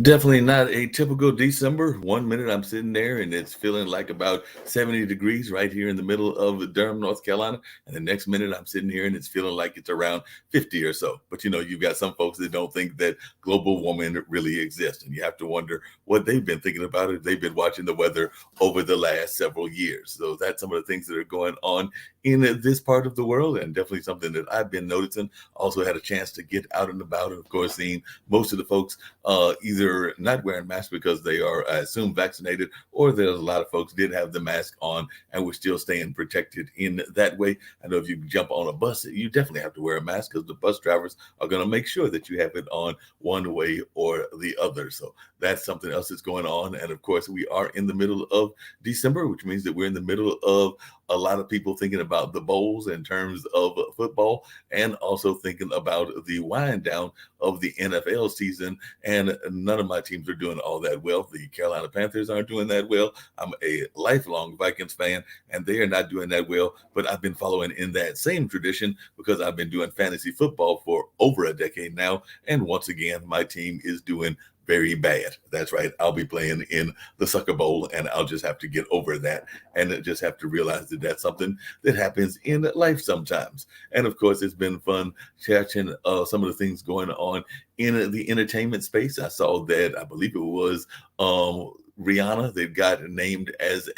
Definitely not a typical December. One minute I'm sitting there and it's feeling like about 70 degrees right here in the middle of Durham, North Carolina. And the next minute I'm sitting here and it's feeling like it's around 50 or so. But you've got some folks that don't think that global warming really exists. And you have to wonder what they've been thinking about it. They've been watching the weather over the last several years. So that's some of the things that are going on in this part of the world, and definitely something that I've been noticing. Also had a chance to get out and about, and of course, seeing most of the folks either not wearing masks because they are, I assume, vaccinated, or there's a lot of folks did have the mask on and we're still staying protected in that way. I know if you jump on a bus, you definitely have to wear a mask because the bus drivers are going to make sure that you have it on one way or the other. So that's something else that's going on. And of course, we are in the middle of December, which means that we're in the middle of a lot of people thinking about the bowls in terms of football, and also thinking about the wind down of the NFL season. And none of my teams are doing all that well. The Carolina Panthers aren't doing that well. I'm a lifelong Vikings fan, and they are not doing that well. But I've been following in that same tradition because I've been doing fantasy football for over a decade now. And once again, my team is doing very bad. That's right. I'll be playing in the Sucker Bowl, and I'll just have to get over that and just have to realize that that's something that happens in life sometimes. And of course, it's been fun catching some of the things going on in the entertainment space. I saw that, I believe it was Rihanna that got named as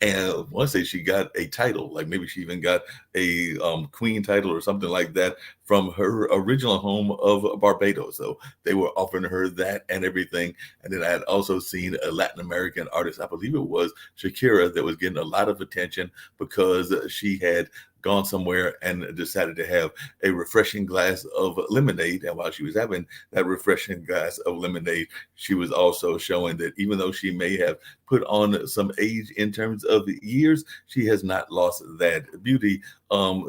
and I want to say she got a title, like maybe she even got a queen title or something like that from her original home of Barbados. So they were offering her that and everything. And then I had also seen a Latin American artist, I believe it was Shakira, that was getting a lot of attention because she had gone somewhere and decided to have a refreshing glass of lemonade. And while she was having that refreshing glass of lemonade, she was also showing that even though she may have put on some age in terms of years, she has not lost that beauty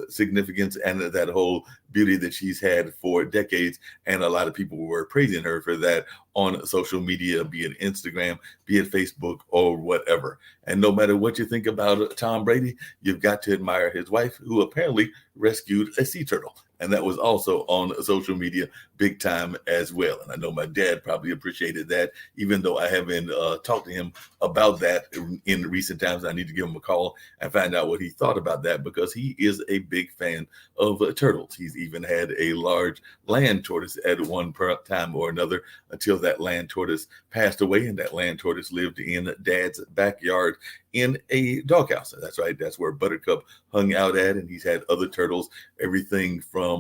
significance and that whole beauty that she's had for decades. And a lot of people were praising her for that on social media, be it Instagram, be it Facebook, or whatever. And no matter what you think about Tom Brady, you've got to admire his wife, who apparently rescued a sea turtle. And that was also on social media big time as well. And I know my dad probably appreciated that, even though I haven't talked to him about that in recent times. I need to give him a call and find out what he thought about that, because he is a big fan of turtles. He's even had a large land tortoise at one time or another, until that land tortoise passed away. And that land tortoise lived in Dad's backyard in a doghouse. That's right. That's where Buttercup hung out at. And he's had other turtles, everything from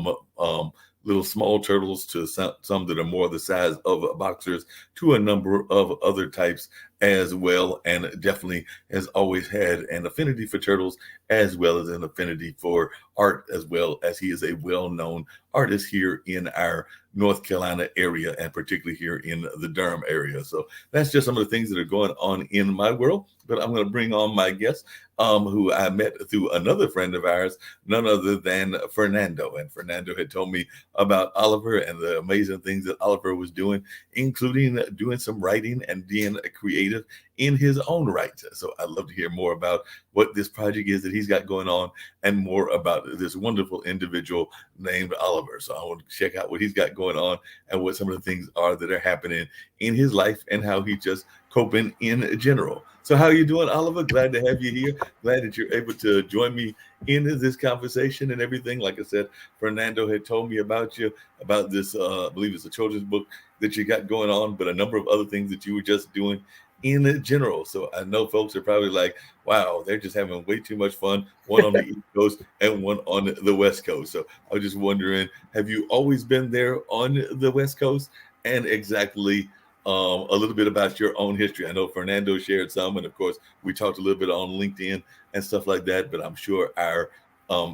little small turtles to some that are more the size of boxers, to a number of other types as well. And definitely has always had an affinity for turtles, as well as an affinity for art, as well as he is a well-known artist here in our North Carolina area, and particularly here in the Durham area. So that's just some of the things that are going on in my world. But I'm going to bring on my guest, who I met through another friend of ours, none other than Fernando. And Fernando had told me about Oliver and the amazing things that Oliver was doing, including doing some writing and being a creative in his own right. So I'd love to hear more about what this project is that he's got going on, and more about this wonderful individual named Oliver. So I want to check out what he's got going on and what some of the things are that are happening in his life, and how he just coping in general. So how are you doing, Oliver? Glad to have you here. Glad that you're able to join me in this conversation and everything. Like I said, Fernando had told me about you, about this, I believe it's a children's book that you got going on, but a number of other things that you were just doing in general. So I know folks are probably like, wow, they're just having way too much fun, one on the East Coast and one on the West Coast. So I was just wondering, have you always been there on the West Coast? And exactly a little bit about your own history. I know Fernando shared some, and of course, we talked a little bit on LinkedIn and stuff like that. But I'm sure our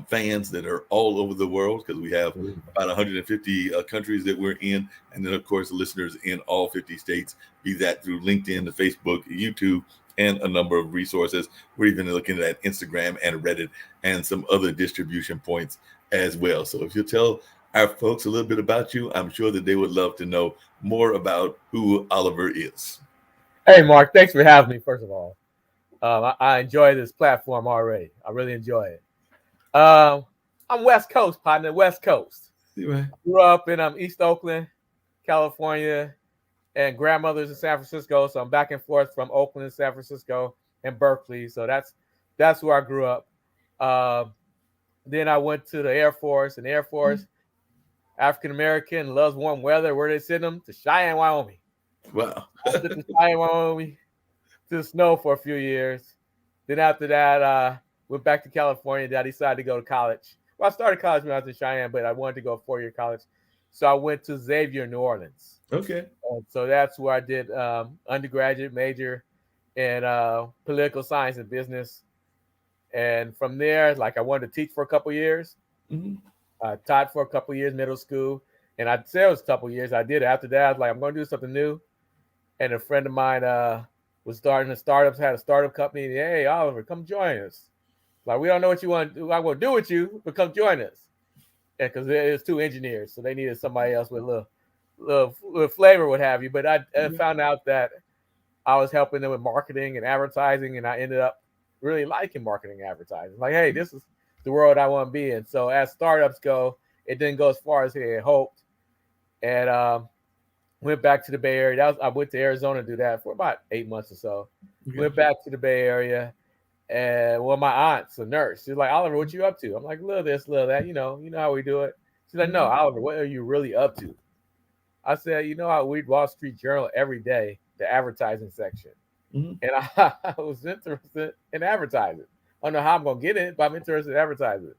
fans that are all over the world, because we have about 150 countries that we're in, and then of course listeners in all 50 states, be that through LinkedIn, the Facebook, YouTube, and a number of resources. We're even looking at Instagram and Reddit and some other distribution points as well. So if you tell our folks a little bit about you, I'm sure that they would love to know more about who Oliver is. Hey, Mark, thanks for having me, first of all. I enjoy this platform already. I really enjoy it. I'm West Coast, partner, West Coast. Right. Grew up in East Oakland, California, and grandmother's in San Francisco. So I'm back and forth from Oakland and San Francisco and Berkeley. So that's where I grew up. Um, then I went to the Air Force, and the Air Force, African American, loves warm weather. Where they send them? To Cheyenne, Wyoming. Wow. I went to Cheyenne, Wyoming, to the snow for a few years. Then after that, went back to California. Then I decided to go to college. Well, I started college when I was in Cheyenne, but I wanted to go 4-year college. So I went to Xavier, New Orleans. Okay. And so that's where I did undergraduate major in political science and business. And from there, like I wanted to teach for a couple years. Mm-hmm. I taught for a couple years, middle school. And I'd say it was a couple years. I did it. After that, I was like, I'm going to do something new. And a friend of mine was starting had a startup company. Hey, Oliver, come join us. Like, we don't know what you want to do. I want to do with you, but come join us. And because there's 2 engineers, so they needed somebody else with a little flavor, what have you. But I found out that I was helping them with marketing and advertising, and I ended up really liking marketing and advertising. Like, hey, this is the world I want to be in. So as startups go, it didn't go as far as they had hoped. And went back to the Bay Area. I went to Arizona to do that for about 8 months or so. Okay. Went back to the Bay Area. And my aunt's a nurse. She's like, Oliver, what you up to? I'm like, little this, little that. You know how we do it. She's like, no, Oliver, what are you really up to? I said, I read Wall Street Journal every day, the advertising section. Mm-hmm. And I was interested in advertising. I don't know how I'm going to get it, but I'm interested in advertising.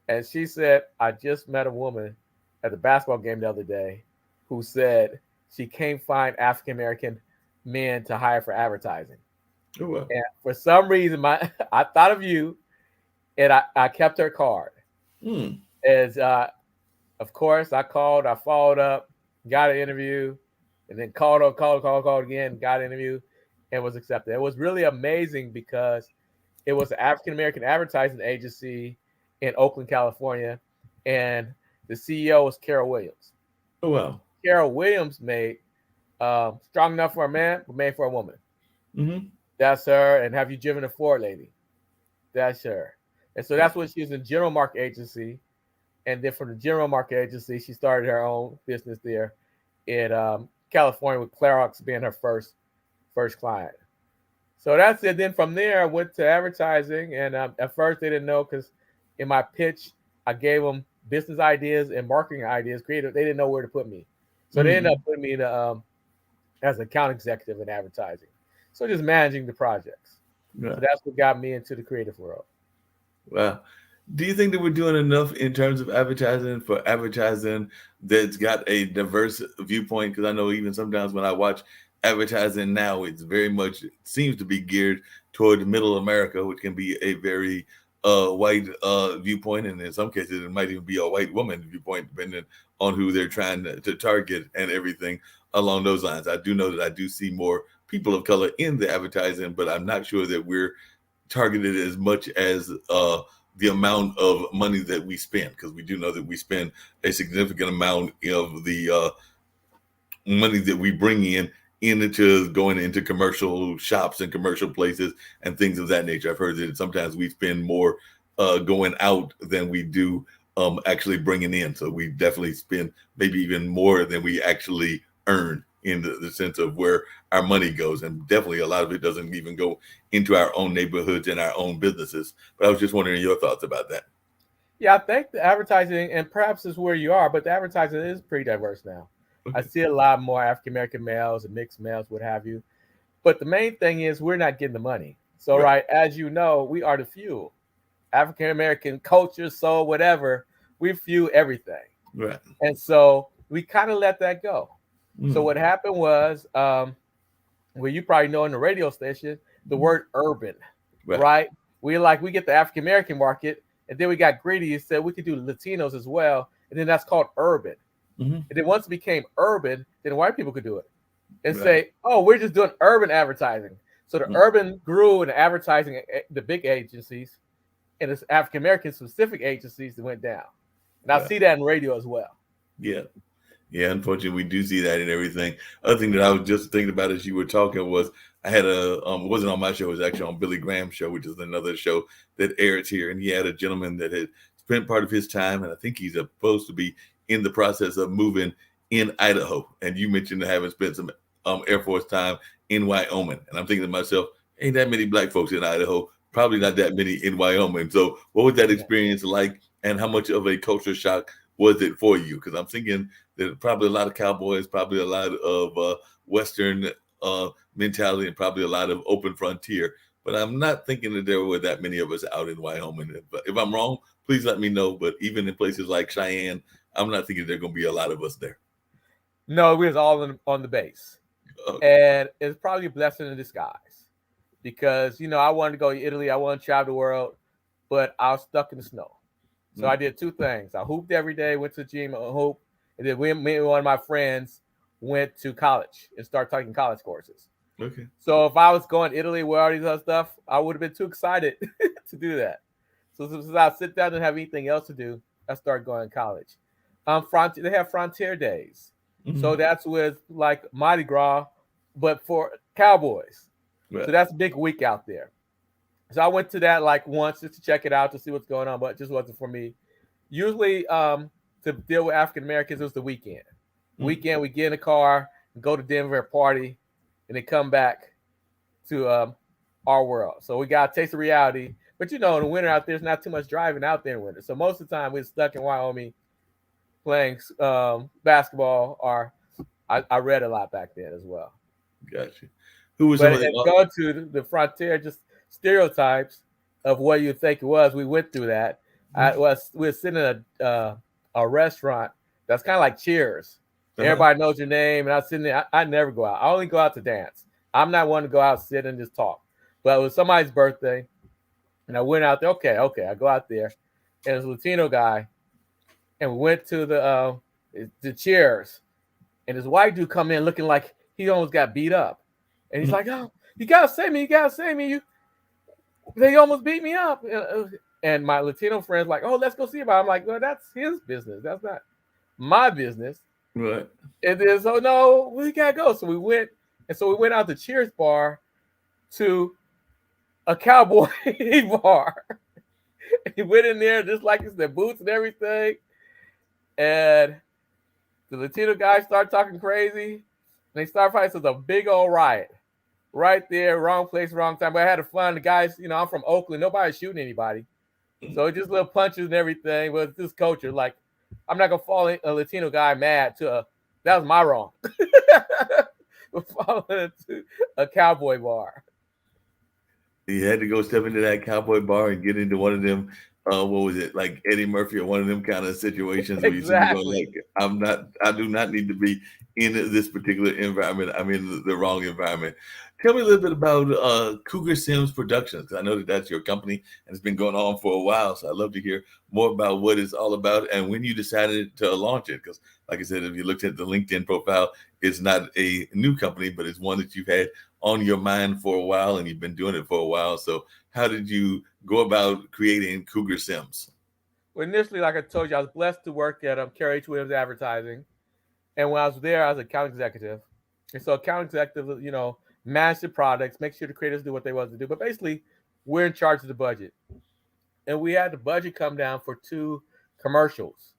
And she said, I just met a woman at the basketball game the other day who said she can't find African-American men to hire for advertising. Oh, wow. And for some reason, I thought of you, and I kept her card. As of course, I called, I followed up, got an interview, and then called again, got an interview, and was accepted. It was really amazing because it was an African-American advertising agency in Oakland, California, and the CEO was Carol Williams. Oh, wow. Carol Williams made Strong Enough for a Man, but Made for a Woman. Mm-hmm. That's her. And Have You Driven a Ford Lady? That's her. And so that's what she was in General Market Agency. And then from the General Market Agency, she started her own business there in California, with Clorox being her first client. So that's it. Then from there, I went to advertising. And at first, they didn't know because in my pitch, I gave them business ideas and marketing ideas. Creative. They didn't know where to put me. So they ended up putting me in as an account executive in advertising. So just managing the projects. Yeah. So that's what got me into the creative world. Wow. Do you think that we're doing enough in terms of advertising that's got a diverse viewpoint? Because I know even sometimes when I watch advertising now, it's very much seems to be geared toward middle America, which can be a very white viewpoint. And in some cases, it might even be a white woman viewpoint, depending on who they're trying to target and everything along those lines. I do know that I do see more people of color in the advertising, but I'm not sure that we're targeted as much as the amount of money that we spend, because we do know that we spend a significant amount of the money that we bring into going into commercial shops and commercial places and things of that nature. I've heard that sometimes we spend more going out than we do actually bringing in. So we definitely spend maybe even more than we actually earn in the sense of where our money goes. And definitely a lot of it doesn't even go into our own neighborhoods and our own businesses. But I was just wondering your thoughts about that. Yeah, I think the advertising, and perhaps is where you are, but the advertising is pretty diverse now. Okay. I see a lot more African-American males and mixed males, what have you. But the main thing is we're not getting the money. So, right, as you know, we are the fuel. African-American culture, soul, whatever, we fuel everything. Right. And so we kind of let that go. So what happened was, well, you probably know in the radio station, the word urban, right? We get the African-American market, and then we got greedy and said we could do Latinos as well. And then that's called urban. Mm-hmm. And then once it became urban, then white people could do it and say, oh, we're just doing urban advertising. So the urban grew in advertising, the big agencies, and it's African-American specific agencies that went down. And I see that in radio as well. Yeah. Yeah, unfortunately, we do see that in everything. Other thing that I was just thinking about as you were talking was I had it wasn't on my show, it was actually on Billy Graham's show, which is another show that airs here. And he had a gentleman that had spent part of his time, and I think he's supposed to be in the process of moving in Idaho, and you mentioned having spent some Air Force time in Wyoming, and I'm thinking to myself, ain't that many black folks in Idaho? Probably not that many in Wyoming. So, what was that Yeah. experience like, and how much of a culture shock was it for you? Because I'm thinking that probably a lot of cowboys, probably a lot of Western mentality, and probably a lot of open frontier. But I'm not thinking that there were that many of us out in Wyoming. If I'm wrong, please let me know. But even in places like Cheyenne, I'm not thinking there are going to be a lot of us there. No, we was all on the base, and it's probably a blessing in disguise because I wanted to go to Italy, I wanted to travel the world, but I was stuck in the snow. So I did two things. I hooped every day, went to the gym, hoop, and then me and one of my friends went to college and started taking college courses. Okay. So if I was going to Italy with all these other stuff, I would have been too excited to do that. So since I sit down and have anything else to do, I started going to college. They have Frontier Days. Mm-hmm. So that's with like Mardi Gras, but for cowboys. Right. So that's a big week out there. So I went to that like once just to check it out to see what's going on, but it just wasn't for me. Usually to deal with African Americans, it was the weekend. Mm-hmm. Weekend, we get in a car, go to Denver, party, and then come back to our world. So we got a taste of reality. But in the winter out there's not too much driving out there in winter. So most of the time we're stuck in Wyoming playing basketball, or I read a lot back then as well. Gotcha. Who was going to the Frontier, just stereotypes of what you think it was. We went through that. Mm-hmm. We were sitting in a restaurant that's kind of like Cheers. Uh-huh. Everybody knows your name, and I was sitting there. I never go out. I only go out to dance. I'm not one to go out, sit, and just talk. But it was somebody's birthday, and I went out there. Okay. I go out there, and it was a Latino guy, and we went to the Cheers, and this white dude come in looking like he almost got beat up, and he's like, "Oh, you gotta save me! They almost beat me up." And my Latino friend's like, "Oh, let's go see about it." I'm like, "Well, that's his business. That's not my business." Right. And then so no, we gotta go. So we went, and so we went out to Cheers bar to a cowboy bar. He went in there just like it's the boots and everything. And the Latino guys started talking crazy. And they started fighting. So it's a big old riot. Right there, wrong place, wrong time. But I had fun. The guys, I'm from Oakland. Nobody's shooting anybody. So just little punches and everything. But it's this culture. Like, I'm not going to follow a Latino guy mad to that was my wrong. Following to a cowboy bar. You had to go step into that cowboy bar and get into one of them. What was it, like Eddie Murphy or one of them kind of situations where exactly. You like, I do not need to be in this particular environment. I'm in the wrong environment. Tell me a little bit about Cougar Sims Productions, because I know that's your company and it's been going on for a while. So I'd love to hear more about what it's all about and when you decided to launch it. Because like I said, if you looked at the LinkedIn profile, it's not a new company, but it's one that you've had on your mind for a while and you've been doing it for a while. So how did you go about creating Cougar Sims? Well, initially, like I told you, I was blessed to work at Carrie H. Williams Advertising. And when I was there, I was an account executive. And so account executive, manage the products, make sure the creators do what they want to do. But basically, we're in charge of the budget. And we had the budget come down for 2 commercials.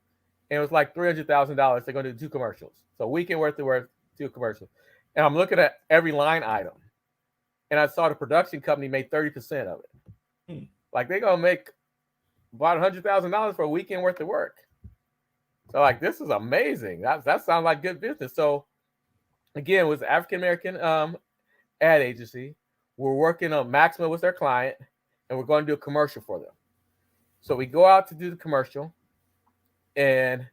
And it was like $300,000. They're going to do 2 commercials. So weekend worth of 2 commercials. And I'm looking at every line item. And I saw the production company made 30% of it. Like, they're going to make about $100,000 for a weekend worth of work. So, like, this is amazing. That sounds like good business. So, again, it was an African-American ad agency. We're working on Maxima with their client, and we're going to do a commercial for them. So, we go out to do the commercial, and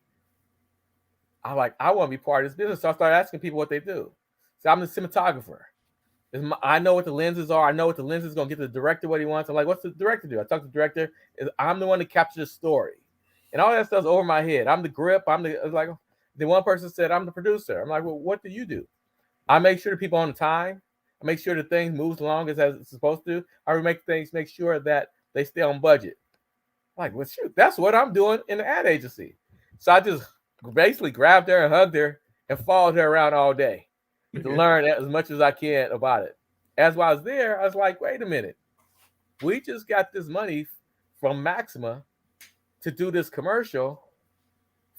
I'm like, I want to be part of this business. So, I started asking people what they do. So, I'm the cinematographer. I know what the lenses are. I know what the lens is going to get the director what he wants. I'm like, what's the director do? I talk to the director. I'm the one to capture the story. And all that stuff's over my head. I'm the grip. The one person said, I'm the producer. I'm like, well, what do you do? I make sure the people on time. I make sure the thing moves along as it's supposed to. I make sure that they stay on budget. I'm like, well, shoot, that's what I'm doing in the ad agency. So I just basically grabbed her and hugged her and followed her around all day to learn as much as I can about it. As I was there, I was like, wait a minute. We just got this money from Maxima to do this commercial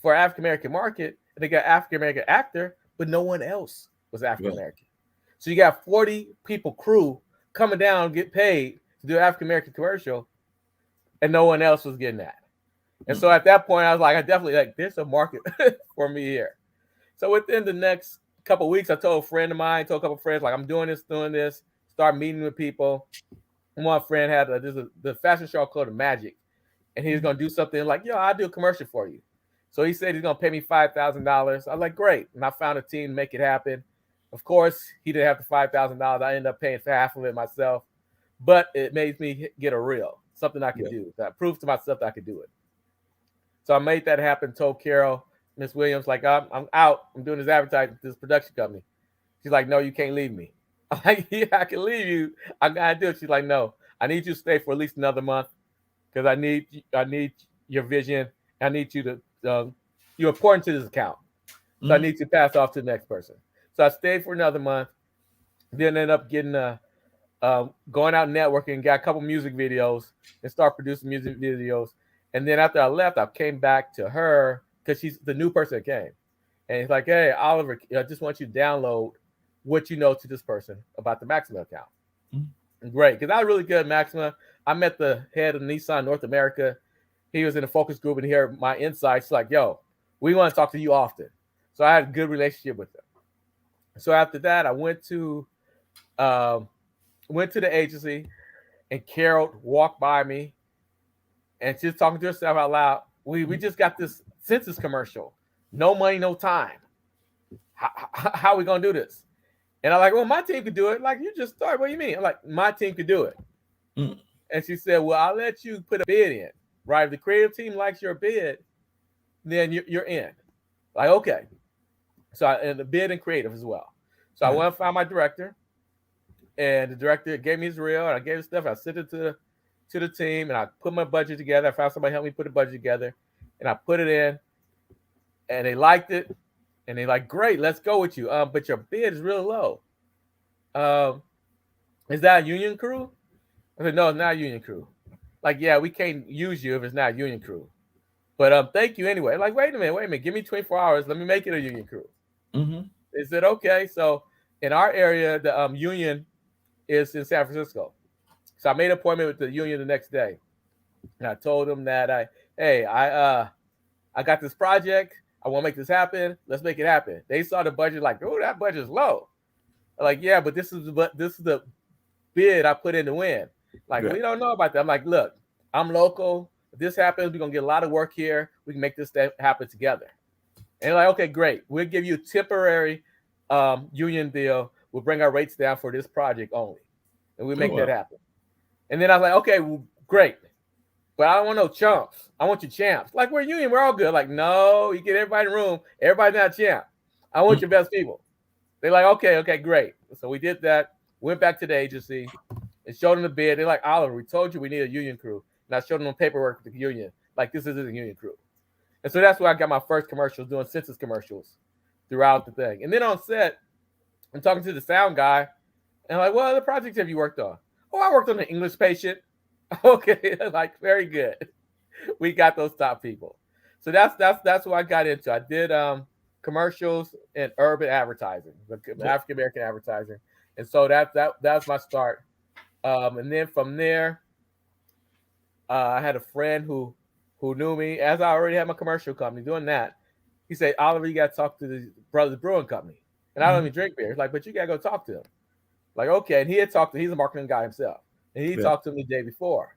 for African-American market, and they got African American actor, but no one else was African Right. American. So you got 40 people crew coming down, get paid to do an African American commercial, and no one else was getting that. And so at that point, I was like, I definitely like there's a market for me here. So within the next couple of weeks, I told a friend of mine, told a couple of friends, like I'm doing this, start meeting with people. And one friend had the fashion show called The Magic, and he was gonna do something like, yo, I'll do a commercial for you. So he said he's gonna pay me $5,000. I was like, great. And I found a team to make it happen. Of course, he didn't have the $5,000. I ended up paying for half of it myself, but it made me get a reel, something I could do. That proved to myself that I could do it. So I made that happen. Told Carol, Miss Williams, like I'm out. I'm doing this advertising, this production company. She's like, no, you can't leave me. I'm like, yeah, I can leave you. I gotta do it. She's like, no, I need you to stay for at least another month because I need your vision. I need you to you're important to this account. So I need to pass off to the next person. So I stayed for another month. Then ended up getting going out networking, got a couple music videos, and start producing music videos. And then after I left, I came back to her because she's the new person that came. And it's like, hey, Oliver, I just want you to download what you know to this person about the Maxima account. Great, because I was really good at Maxima. I met the head of Nissan North America. He was in a focus group and he heard my insights. Like, yo, we want to talk to you often. So I had a good relationship with them. So after that, I went to the agency, and Carol walked by me, and she's talking to herself out loud. We just got this census commercial. No money, no time. How are we gonna do this? And I'm like, well, my team could do it. Like, you just started. What do you mean? I'm like, my team could do it. And she said, well, I'll let you put a bid in. Right? If the creative team likes your bid, then you're in. Like, okay. So and the bid and creative as well. So I went and found my director, and the director gave me his reel, and I gave his stuff. I sent it to the team, and I put my budget together. I found somebody to help me put the budget together, and I put it in, and they liked it. And they're like, great, let's go with you. But your bid is real low. Is that a union crew? I said, no, it's not a union crew. Like, yeah, we can't use you if it's not a union crew. But thank you anyway. Like, wait a minute. Give me 24 hours. Let me make it a union crew. They said, okay. So in our area, the union is in San Francisco. So I made an appointment with the union the next day. And I told them that I got this project. I want to make this happen. Let's make it happen. They saw the budget like, oh, that budget's low. I'm like, yeah, but this is the bid I put in to win. Like, we don't know about that. I'm like, look, I'm local. If this happens, we're gonna get a lot of work here. We can make this happen together. And they're like, okay, great. We'll give you a temporary union deal. We'll bring our rates down for this project only, and we'll make that happen. And then I was like, okay, well, great. But I don't want no chumps. I want you champs. Like, we're a union. We're all good. Like, no, you get everybody in the room. Everybody's not a champ. I want your best people. They're like, okay, great. So we did that. Went back to the agency and showed them the bid. They're like, Oliver, we told you we need a union crew. And I showed them the paperwork with the union. Like, this isn't a union crew. And so that's where I got my first commercials, doing census commercials throughout the thing. And then on set, I'm talking to the sound guy. And I'm like, what other projects have you worked on? Oh, I worked on The English Patient. Okay, like, very good. We got those top people. So that's what I got into. I did commercials and urban advertising, African American advertising, and so that's my start. And then from there, I had a friend who knew me as I already had my commercial company doing that. He said, Oliver, you got to talk to the Brothers Brewing Company, and I don't even drink beer. He's like, but you got to go talk to him. Like, okay, and he's a marketing guy himself. And he talked to me the day before.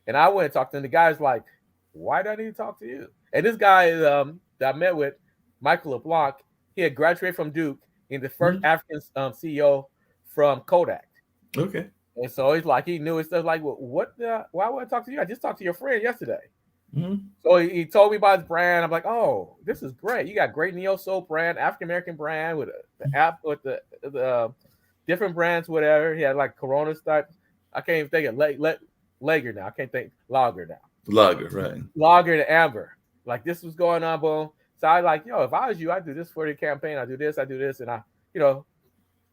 And I went and talked to him. The guy's like, why do I need to talk to you? And this guy that I met with, Michael LeBlanc, he had graduated from Duke and the first African CEO from Kodak. Okay. And so he's like, he knew it. So like, well, why would I talk to you? I just talked to your friend yesterday. So he told me about his brand. I'm like, oh, this is great. You got great Neo Soul brand, African American brand with the app with the different brands, whatever. He had like Corona stuff. I can't even think of Lager now. I can't think Lager now. Lager, right? Lager and Amber. Like, this was going on, boom. So I like, yo, if I was you, I do this for the campaign. I do this, and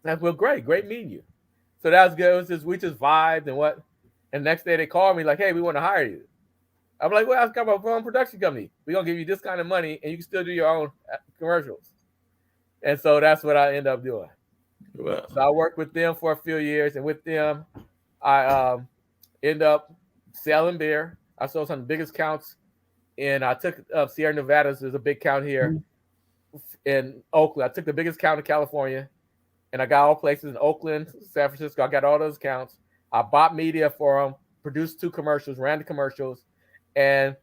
that's great meeting you. So that was good. We just vibed and next day they called me like, hey, we want to hire you. I'm like, well, I got my own production company. We're gonna give you this kind of money, and you can still do your own commercials. And so that's what I end up doing. Wow. So I worked with them for a few years, and with them, I end up selling beer. I sold some of the biggest counts, and I took Sierra Nevada. There's a big count here in Oakland. I took the biggest count in California, and I got all places in Oakland, San Francisco. I got all those counts. I bought media for them, produced 2 commercials, ran the commercials, and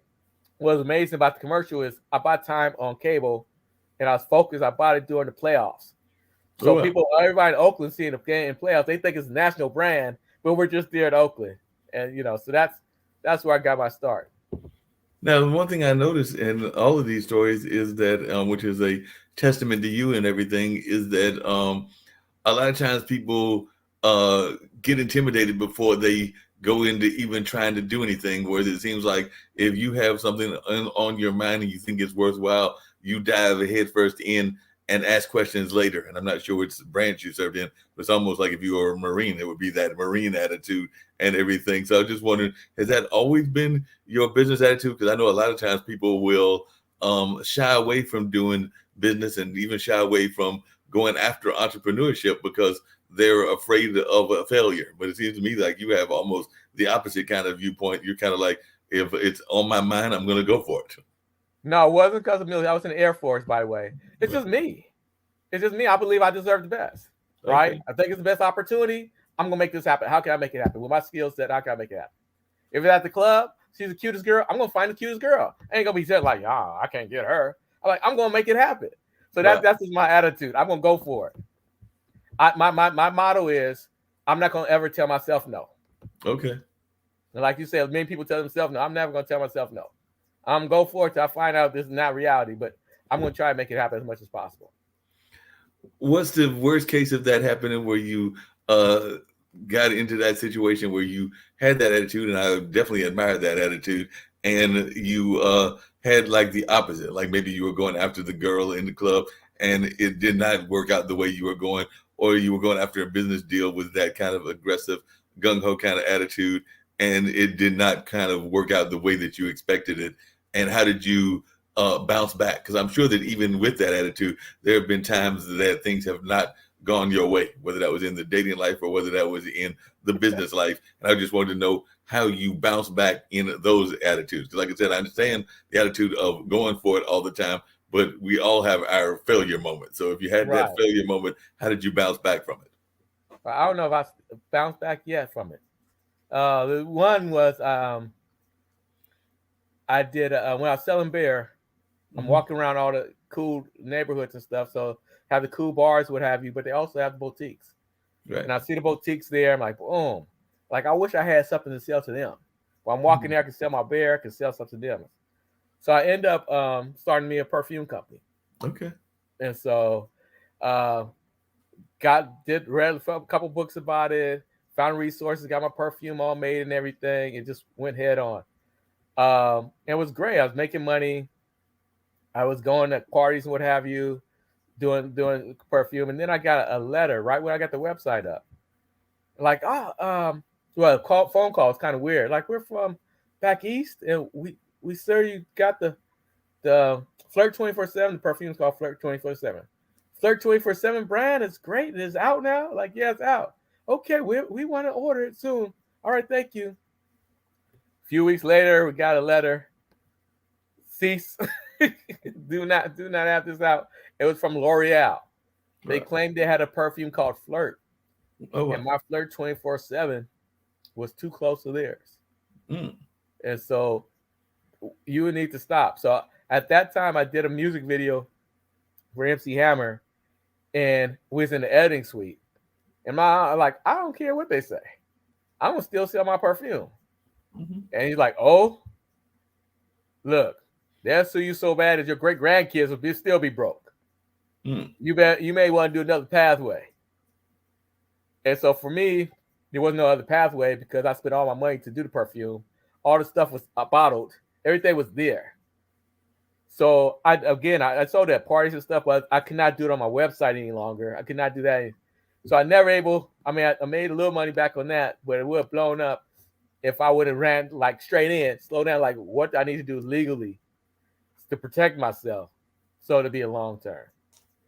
what was amazing about the commercial is I bought time on cable, and I was focused. I bought it during the playoffs. So everybody in Oakland seeing the game in playoffs, they think it's a national brand, but we're just there at Oakland, and so that's where I got my start. Now, one thing I noticed in all of these stories is that, which is a testament to you and everything, is that a lot of times people get intimidated before they go into even trying to do anything. Whereas it seems like if you have something on your mind and you think it's worthwhile, you dive head first in and ask questions later. And I'm not sure which branch you served in, but it's almost like if you were a Marine, it would be that Marine attitude and everything. So I was just wondering, has that always been your business attitude? Because I know a lot of times people will shy away from doing business and even shy away from going after entrepreneurship because they're afraid of a failure. But it seems to me like you have almost the opposite kind of viewpoint. You're kind of like, if it's on my mind, I'm going to go for it. No, it wasn't because of military. I was in the Air Force, by the way. It's just me. It's just me. I believe I deserve the best, right? Okay. I think it's the best opportunity. I'm going to make this happen. How can I make it happen? With my skill set, how can I make it happen? If it's at the club, she's the cutest girl, I'm going to find the cutest girl. I ain't going to be said like, I can't get her. I'm going to make it happen. So that's just my attitude. I'm going to go for it. My motto is, I'm not going to ever tell myself no. Okay. And like you said, many people tell themselves no. I'm never going to tell myself no. I'm going to go for it till I find out this is not reality, but I'm going to try to make it happen as much as possible. What's the worst case of that happening where you got into that situation where you had that attitude, and I definitely admire that attitude, and you had like the opposite, like maybe you were going after the girl in the club and it did not work out the way you were going, or you were going after a business deal with that kind of aggressive, gung-ho kind of attitude, and it did not kind of work out the way that you expected it. And how did you bounce back? Because I'm sure that even with that attitude, there have been times that things have not gone your way, whether that was in the dating life or whether that was in the business life. And I just wanted to know how you bounce back in those attitudes. Because like I said, I understand the attitude of going for it all the time, but we all have our failure moment. So if you had that failure moment, how did you bounce back from it? I don't know if I bounced back yet from it. The one was I did when I was selling beer. I'm walking around all the cool neighborhoods and stuff. So have the cool bars, what have you, but they also have the boutiques. Right. And I see the boutiques there. I'm like, boom. Like, I wish I had something to sell to them. While I'm walking there, I can sell my beer, I can sell something to them. So I end up starting me a perfume company. Okay. And so read a couple books about it, found resources, got my perfume all made and everything, and just went head on. It was great. I was making money. I was going to parties and what have you, doing perfume. And then I got a letter right when I got the website up. Like, phone call is kind of weird. Like, we're from back east, and we sir, you got the Flirt 24/7. The perfume's called Flirt 24/7. Flirt 24/7 brand is great. It is out now. Like, yeah, it's out. Okay, we want to order it soon. All right, thank you. A few weeks later, we got a letter. Cease. do not have this out. It was from L'Oreal. They claimed they had a perfume called Flirt. Oh, and my Flirt 24/7 was too close to theirs. And so you would need to stop. So at that time, I did a music video for MC Hammer, and was in the editing suite. And I don't care what they say. I'm going to still sell my perfume. And he's like, oh, look, they'll sue you so bad that your great grandkids will still be broke. You may want to do another pathway. And so for me, there was no other pathway because I spent all my money to do the perfume. All the stuff was bottled. Everything was there. So I sold it at parties and stuff, but I could not do it on my website any longer. I could not do that. So I made a little money back on that, but it would have blown up. if I would have ran like straight in, slow down, like what I need to do legally to protect myself, so to be a long term.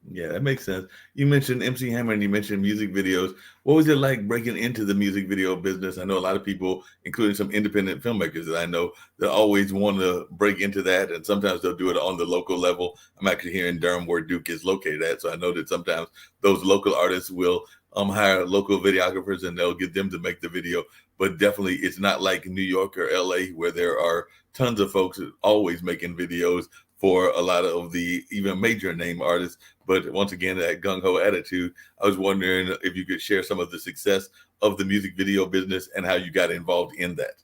Yeah, that makes sense. You mentioned MC Hammer and you mentioned music videos. What was it like breaking into the music video business? I know a lot of people, including some independent filmmakers that I know, that always want to break into that. And sometimes they'll do it on the local level. I'm actually here in Durham where Duke is located at. So I know that sometimes those local artists will hire local videographers and they'll get them to make the video. But definitely it's not like New York or LA where there are tons of folks always making videos for a lot of the even major name artists. But once again, that gung ho attitude, I was wondering if you could share some of the success of the music video business and how you got involved in that.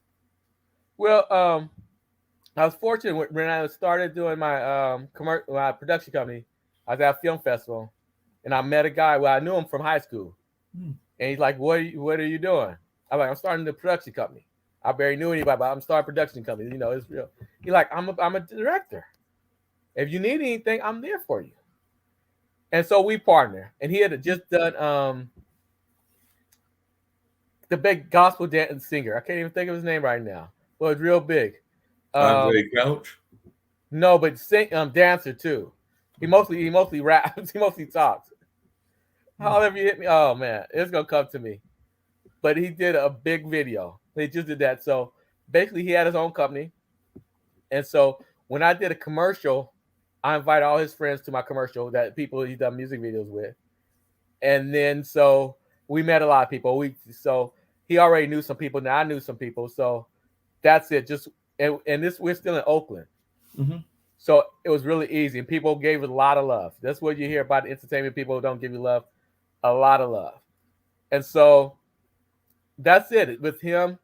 Well, I was fortunate when I started doing my production company. I was at a film festival, and I met a guy. Well, I knew him from high school, and he's like, "What are you doing?" I'm like, "I'm starting the production company." I barely knew anybody, but I'm starting a production company. You know, it's real. He's like, I'm a director. If you need anything, I'm there for you. And so we partner. And he had just done the big gospel dance singer. I can't even think of his name right now. Well, it's real big. Andre Couch? No, but dancer too. He mostly raps. He mostly talks. However you hit me, oh man, it's gonna come to me. But he did a big video. He just did that. So basically, he had his own company. And so when I did a commercial, I invited all his friends to my commercial, that people he done music videos with. And then so we met a lot of people. So he already knew some people. Now I knew some people. So that's it. Just and this we're still in Oakland. Mm-hmm. So it was really easy. And people gave it a lot of love. That's what you hear about entertainment. People who don't give you love. A lot of love. And so that's it. With him,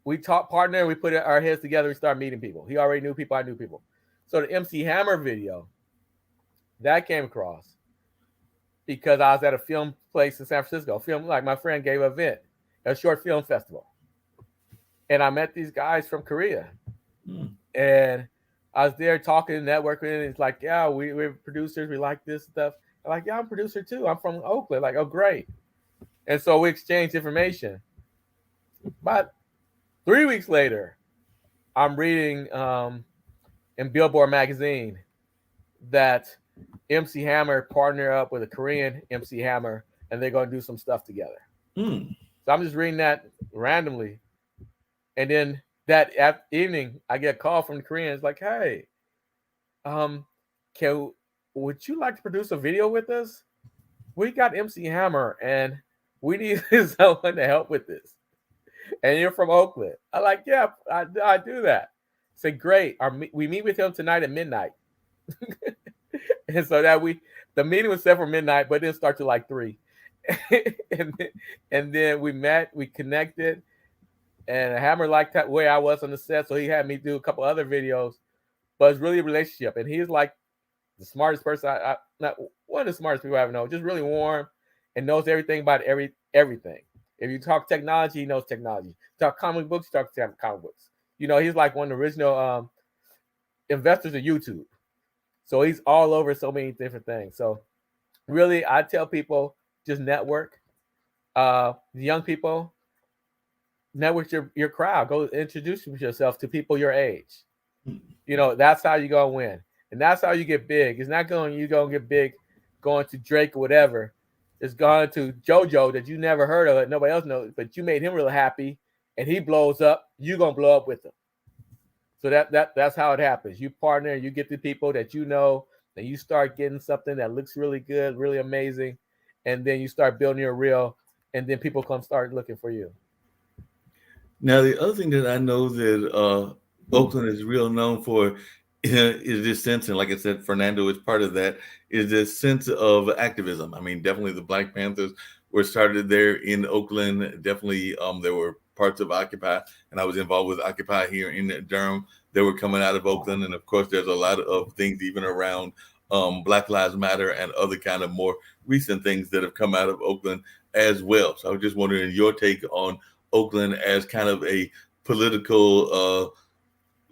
we talked partner, we put our heads together, we started meeting people. He already knew people, I knew people. So the MC Hammer video, that came across because I was at a film place in San Francisco. Like my friend gave an event, a short film festival. And I met these guys from Korea. And I was there talking and networking, and it's like, yeah, we're producers, we like this stuff. I'm like, yeah, I'm a producer too. I'm from Oakland. Like, oh, great. And so we exchanged information. But 3 weeks later, I'm reading in Billboard magazine that MC Hammer partnered up with a Korean MC Hammer, and they're going to do some stuff together. So I'm just reading that randomly. And then that evening, I get a call from the Koreans like, hey, would you like to produce a video with us? We got MC Hammer, and we need someone to help with this. And you're from Oakland. I'm like, yeah, I do that. I said, great. We meet with him tonight at midnight. And so the meeting was set for midnight, but it didn't start till like 3. and then we met, we connected, and Hammer liked that way I was on the set, so he had me do a couple other videos. But it's really a relationship, and he's like the smartest person. Not one of the smartest people I ever know. Just really warm and knows everything about everything. If you talk technology, he knows technology. You talk comic books, you talk comic books. You know, he's like one of the original investors of YouTube. So he's all over so many different things. So really, I tell people, just network. The young people, network your crowd. Go introduce yourself to people your age. You know, that's how you gonna win. And that's how you get big. It's not you're gonna get big going to Drake or whatever. It's gone to JoJo that you never heard of it, nobody else knows, but you made him really happy, and he blows up. You're gonna blow up with him. So that's how it happens. You partner, you get the people that you know, and you start getting something that looks really good, really amazing, and then you start building your reel, and then people come start looking for you. Now, the other thing that I know that Oakland is real known for is this sense, and like I said, Fernando is part of that, is this sense of activism. I mean, definitely the Black Panthers were started there in Oakland. Definitely there were parts of Occupy, and I was involved with Occupy here in Durham. They were coming out of Oakland, and of course, there's a lot of things even around Black Lives Matter and other kind of more recent things that have come out of Oakland as well. So I was just wondering your take on Oakland as kind of a political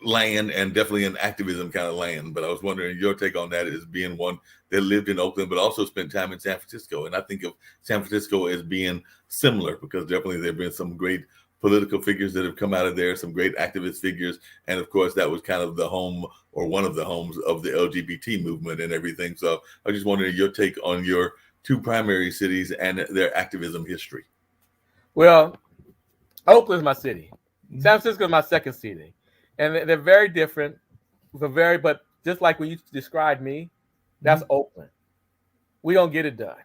land and definitely an activism kind of land. But I was wondering your take on that as being one that lived in Oakland, but also spent time in San Francisco. And I think of San Francisco as being similar because definitely there have been some great political figures that have come out of there, some great activist figures. And of course, that was kind of the home or one of the homes of the LGBT movement and everything. So I was just wondering your take on your two primary cities and their activism history. Well, Oakland's my city. San Francisco is my second city. And they're very different. But just like when you described me, that's Oakland. We don't get it done.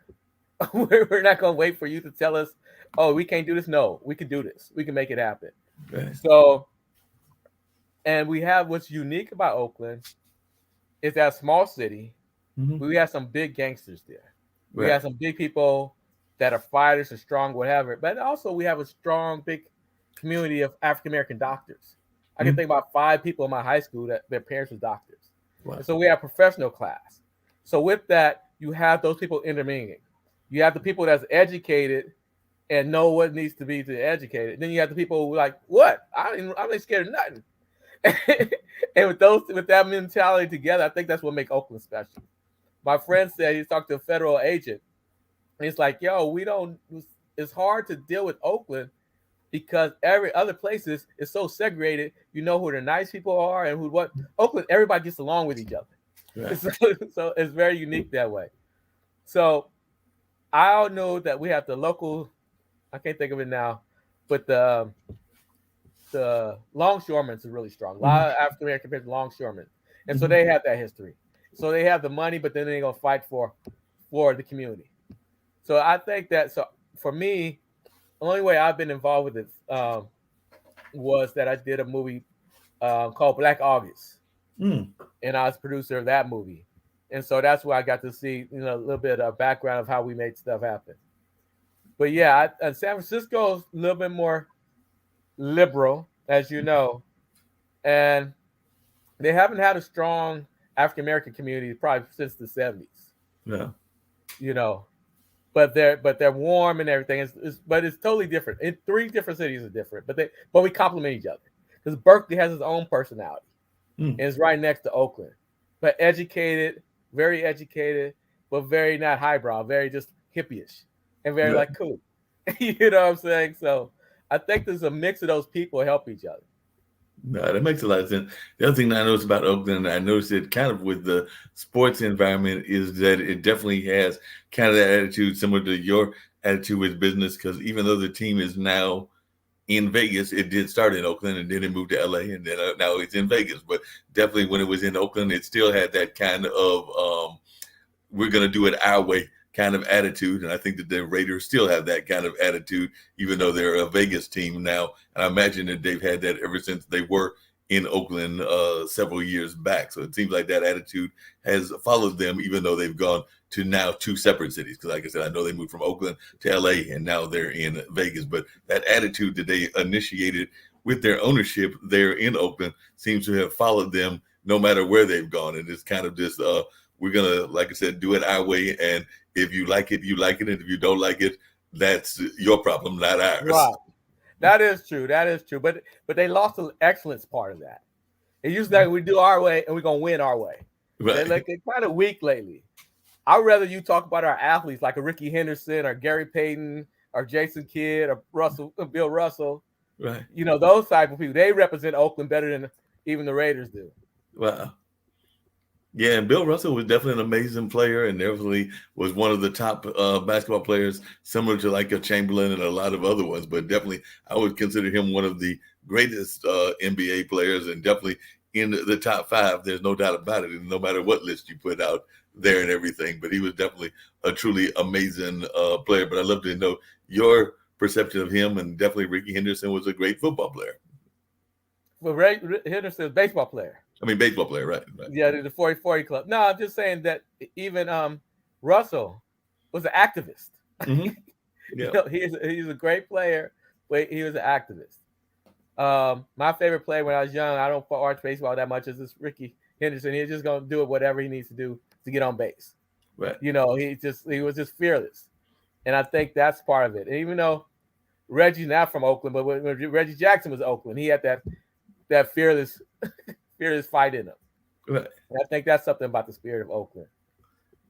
We're not going to wait for you to tell us, oh, we can't do this. No, we can do this. We can make it happen. Right. So, and we have what's unique about Oakland is that small city. We have some big gangsters there. We have some big people that are fighters and strong, whatever. But also we have a strong, big community of African-American doctors. I can think about 5 people in my high school that their parents were doctors. Wow. And so we have professional class. So with that, you have those people intermingling. You have the people that's educated and know what needs to be to educated. Then you have the people who are like, what? I'm not scared of nothing. And with that mentality together, I think that's what makes Oakland special. My friend said he talked to a federal agent. And he's like, yo, it's hard to deal with Oakland because every other places is so segregated. You know who the nice people are and what. Oakland, everybody gets along with each other. Right. So it's very unique that way. So I all know that we have the local, I can't think of it now, but the longshoremen is really strong. A lot of African American longshoremen. And so they have that history. So they have the money, but then they're going to fight for the community. So I think that, so for me, the only way I've been involved with it was that I did a movie called Black August. And I was producer of that movie. And so that's where I got to see, a little bit of background of how we made stuff happen. But yeah, San Francisco is a little bit more liberal, as you know. And they haven't had a strong African-American community probably since the 70s. Yeah. But they're warm and everything. But it's totally different. In 3 different cities are different, but we complement each other. Because Berkeley has its own personality. And it's right next to Oakland. But very educated, but very not highbrow, very just hippie-ish. And very like cool. You know what I'm saying? So I think there's a mix of those people help each other. No, that makes a lot of sense. The other thing that I noticed about Oakland, I noticed it kind of with the sports environment, is that it definitely has kind of that attitude similar to your attitude with business, because even though the team is now in Vegas, it did start in Oakland and then it moved to LA and then now it's in Vegas. But definitely when it was in Oakland, it still had that kind of we're going to do it our way kind of attitude. And I think that the Raiders still have that kind of attitude, even though they're a Vegas team now. And I imagine that they've had that ever since they were in Oakland several years back. So it seems like that attitude has followed them, even though they've gone to now 2 separate cities. Because like I said, I know they moved from Oakland to LA and now they're in Vegas. But that attitude that they initiated with their ownership there in Oakland seems to have followed them no matter where they've gone. And it's kind of just, we're going to, like I said, do it our way. And if you like it, you like it. And if you don't like it, that's your problem, not ours. Right. That is true. But they lost the excellence part of that. It used to be we do our way and we're going to win our way. Right. They're kind of weak lately. I'd rather you talk about our athletes like a Ricky Henderson or Gary Payton or Jason Kidd or Bill Russell. Right. Those type of people. They represent Oakland better than even the Raiders do. Wow. Yeah, and Bill Russell was definitely an amazing player and definitely was one of the top basketball players, similar to like a Chamberlain and a lot of other ones. But definitely, I would consider him one of the greatest NBA players and definitely in the top 5. There's no doubt about it, and no matter what list you put out there and everything. But he was definitely a truly amazing player. But I'd love to know your perception of him, and definitely Ricky Henderson was a great football player. Well, Ray Henderson was a baseball player. Baseball player, right? Yeah, the 40-40 club. No, I'm just saying that even Russell was an activist. Yeah. He's a great player, but he was an activist. My favorite player when I was young, I don't watch baseball that much, is this Ricky Henderson. He's just going to do whatever he needs to do to get on base. Right. He was just fearless. And I think that's part of it. And even though Reggie's not from Oakland, but when Reggie Jackson was Oakland, he had that fearless fight in him. Right. And I think that's something about the spirit of Oakland.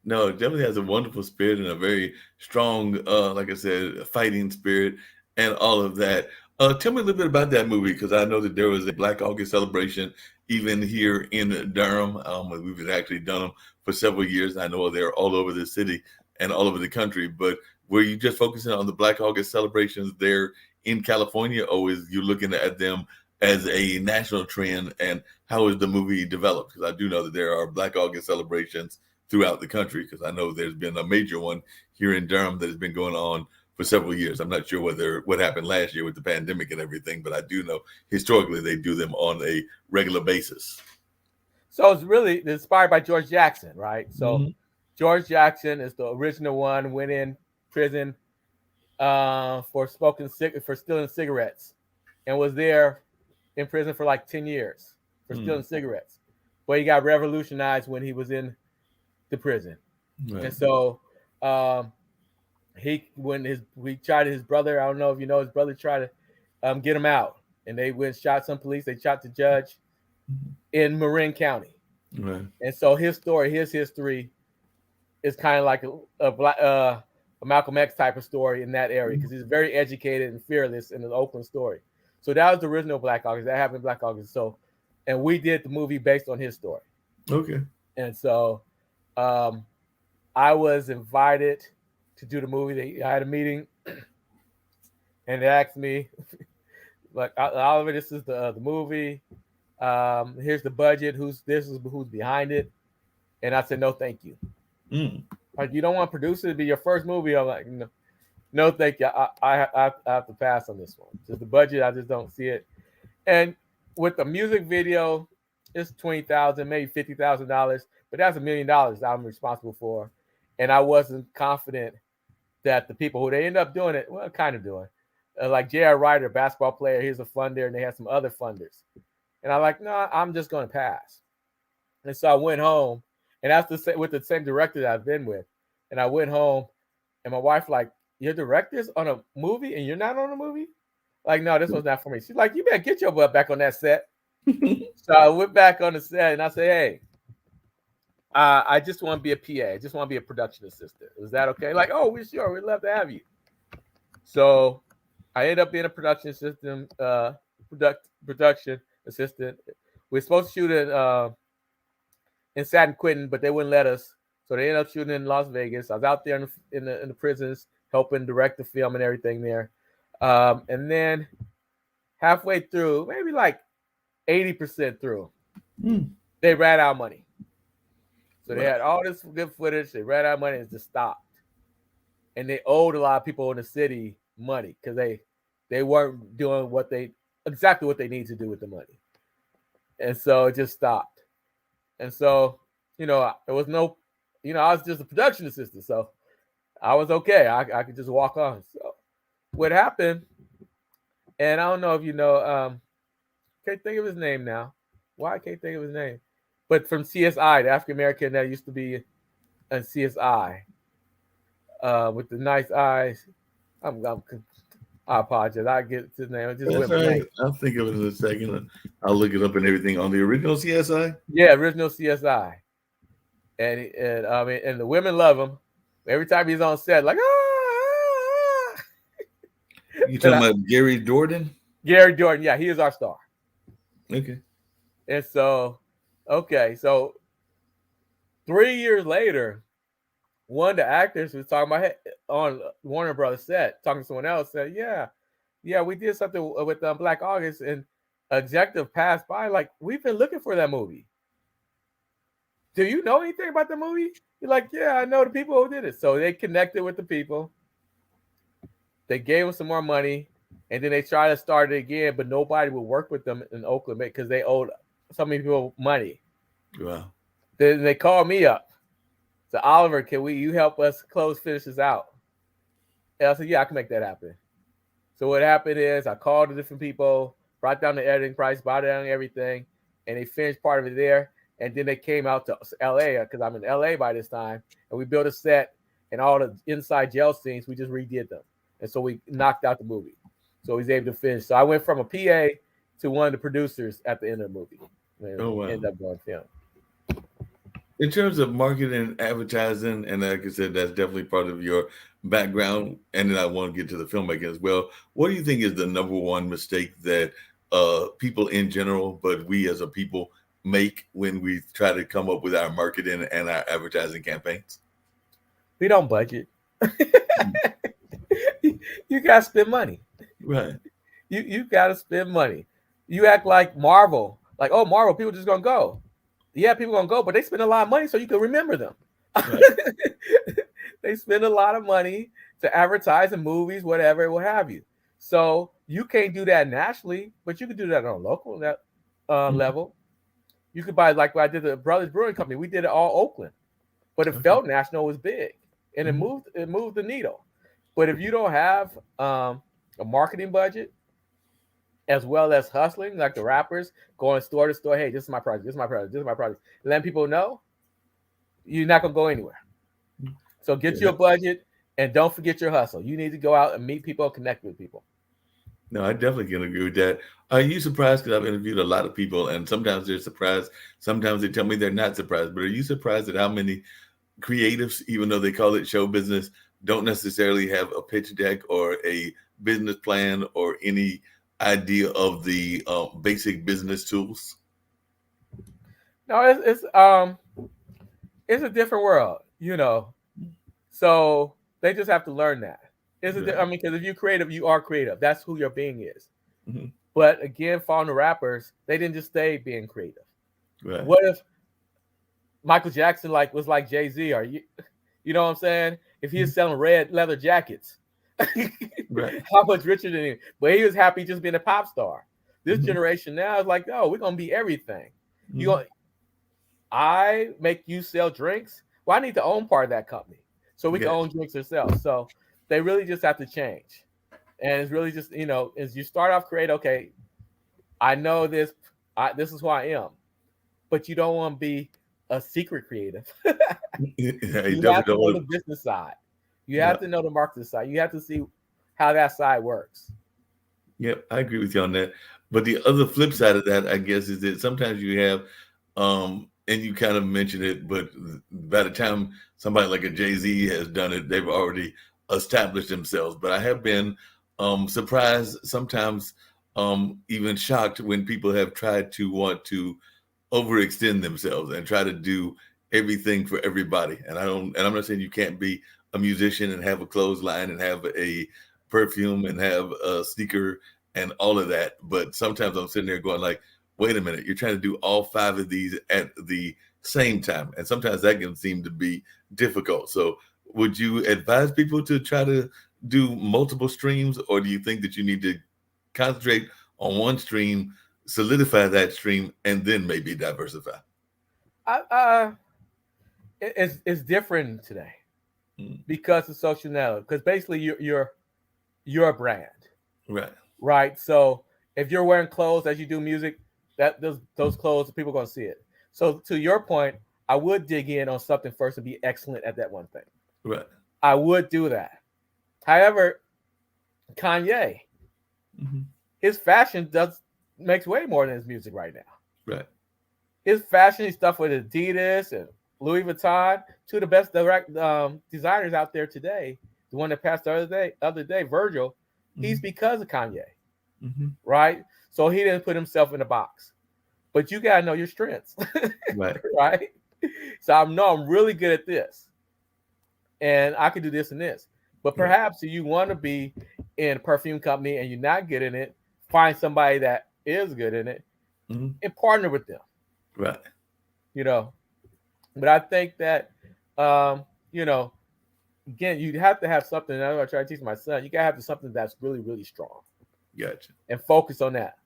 No, it definitely has a wonderful spirit and a very strong, like I said, fighting spirit and all of that. Tell me a little bit about that movie because I know that there was a Black August celebration even here in Durham. We've actually done them for several years. I know they're all over the city and all over the country. But were you just focusing on the Black August celebrations there in California, or is you looking at them as a national trend? And how is the movie developed? Because I do know that there are Black August celebrations throughout the country. Because I know there's been a major one here in Durham that has been going on for several years. I'm not sure what happened last year with the pandemic and everything, but I do know historically they do them on a regular basis. So it's really inspired by George Jackson, right? So Mm-hmm. George Jackson is the original one. Went in prison for stealing cigarettes, and was there in prison for like 10 years for stealing cigarettes. But he got revolutionized when he was in the prison, Right. and so his brother, I don't know if you know, his brother tried to get him out, and they went shot some police. They shot the judge in Marin County, Right. and so his history is kind of like a Malcolm X type of story in that area because he's very educated and fearless in the Oakland story. So that was the original Black August. That happened in Black August. So, and we did the movie based on his story. Okay. And so, I was invited to do the movie. I had a meeting, and they asked me, like, Oliver, this is the movie. Here's the budget. Who's behind it? And I said, no, thank you. Like, you don't want to produce it to be your first movie? I'm like, no, thank you. I have to pass on this one. Just the budget, I just don't see it. And with the music video, it's $20,000, maybe $50,000, but that's $1 million I'm responsible for. And I wasn't confident that the people who they end up doing it, well, kind of doing, like J.R. Ryder, basketball player, he's a funder, and they had some other funders. And I'm like, no, I'm just going to pass. And so I went home, and that's with the same director that I've been with. And I went home, and my wife like, your director's on a movie, and you're not on a movie? Like, no, this one's not for me. She's like, you better get your butt back on that set. So I went back on the set, and I said, hey, I just want to be a PA. I just want to be a production assistant. Is that okay? Like, oh, we're sure. We'd love to have you. So I ended up being a production assistant. Production assistant. We're supposed to shoot it in San Quentin, but they wouldn't let us. So they ended up shooting in Las Vegas. I was out there in the prisons helping direct the film and everything there. And then halfway through, maybe like 80% through, they ran out of money. So they had all this good footage. They ran out of money and just stopped. And they owed a lot of people in the city money because they weren't doing exactly what they needed to do with the money. And so it just stopped. And so, there was no, I was just a production assistant. So I was okay. I could just walk on. So what happened, and I don't know if you know, can't think of his name now. Why I can't think of his name? But from CSI, the African American that used to be in CSI, with the nice eyes. I apologize. I get his name. That's all right. I'll think of it in a second. I'll look it up and everything on the original CSI. Yeah, original CSI. And the women love him. Every time he's on set, like, ah. You talking about Gary Jordan? Gary Jordan, yeah, he is our star. Okay. And so, so 3 years later, one of the actors was talking about on Warner Brothers set, talking to someone else, said, yeah, we did something with Black August, and executive passed by, like, we've been looking for that movie. Do you know anything about the movie? You're like, yeah, I know the people who did it. So they connected with the people. They gave them some more money, and then they tried to start it again, but nobody would work with them in Oakland because they owed so many people money. Wow. Then they called me up. So, Oliver, can you help us finish this out? And I said, yeah, I can make that happen. So what happened is I called the different people, brought down the editing price, brought down everything, and they finished part of it there. And then they came out to LA because I'm in LA by this time, and we built a set and all the inside jail scenes. We just redid them, and so we knocked out the movie. So he was able to finish. So I went from a PA to one of the producers at the end of the movie. Oh wow! Ended up going film. In terms of marketing and advertising, and like I said, that's definitely part of your background. And then I want to get to the filmmaking as well. What do you think is the number one mistake that people in general, but we as a people, make when we try to come up with our marketing and our advertising campaigns? We don't budget. Mm. You gotta spend money. Right. You gotta spend money. You act like Marvel, like, oh, Marvel, people just gonna go. Yeah, people gonna go, but they spend a lot of money so you can remember them. Right. They spend a lot of money to advertise in movies, whatever, what have you. So you can't do that nationally, but you can do that on a local Mhm. level. You could buy, like what I did the Brothers Brewing Company. We did it all Oakland, but it Okay. felt national, was big, and Mhm. it moved the needle. But if you don't have a marketing budget as well as hustling, like the rappers going store to store, hey, this is my project, this is my project, this is my project, letting people know, you're not gonna go anywhere. So get Yeah. your budget and don't forget your hustle. You need to go out and meet people and connect with people. No, I definitely can agree with that. Are you surprised? Because I've interviewed a lot of people, and sometimes they're surprised. Sometimes they tell me they're not surprised. But are you surprised at how many creatives, even though they call it show business, don't necessarily have a pitch deck or a business plan or any idea of the basic business tools? No, it's a different world, you know. So they just have to learn that. I Right. mean, because if you're creative, you are creative. That's who your being is. Mhm. But again, following the rappers, they didn't just stay being creative. Right. What if Michael Jackson was like Jay-Z? Or you know what I'm saying? If he was Mhm. selling red leather jackets, Right. how much richer than him? But he was happy just being a pop star. This Mhm. generation now is like, oh, we're gonna be everything. You Mhm. going I make you sell drinks. Well, I need to own part of that company so we can Gotcha. own drinks ourselves. So they really just have to change. And it's really just, as you start off create, okay, I know this, this is who I am, but you don't want to be a secret creative. Yeah, you You definitely have to don't know want the business side. You to. have to know the marketing side. You have to see how that side works. Yep, I agree with you on that. But the other flip side of that, I guess, is that sometimes you have, and you kind of mentioned it, but by the time somebody like a Jay-Z has done it, they've already established themselves. But I have been surprised, sometimes even shocked when people have tried to want to overextend themselves and try to do everything for everybody. And I'm not saying you can't be a musician and have a clothesline and have a perfume and have a sneaker and all of that. But sometimes I'm sitting there going like, wait a minute, you're trying to do all five of these at the same time. And sometimes that can seem to be difficult. So would you advise people to try to do multiple streams, or do you think that you need to concentrate on one stream, solidify that stream, and then maybe diversify? I, uh, it's different today Mm. because of social network. Because basically, you're a brand, Right. right? So if you're wearing clothes as you do music, that those clothes, people are gonna see it. So to your point, I would dig in on something first and be excellent at that one thing. Right. I would do that. However, Kanye, Hmm. his fashion does makes way more than his music right now. Right. His fashion stuff with Adidas and Louis Vuitton, two of the best direct designers out there today. The one that passed the other day, Virgil, he's Hmm. because of Kanye, Hmm. right? So he didn't put himself in a box. But you gotta know your strengths, Right. right? So I know I'm really good at this, and I can do this and this. But Right. perhaps if you want to be in a perfume company and you're not good in it, find somebody that is good in it Hmm. and partner with them. Right. You know, but I think that um, you know, again, you have to have something. I try to teach my son. You gotta have something that's really, really strong Gotcha. and focus on that.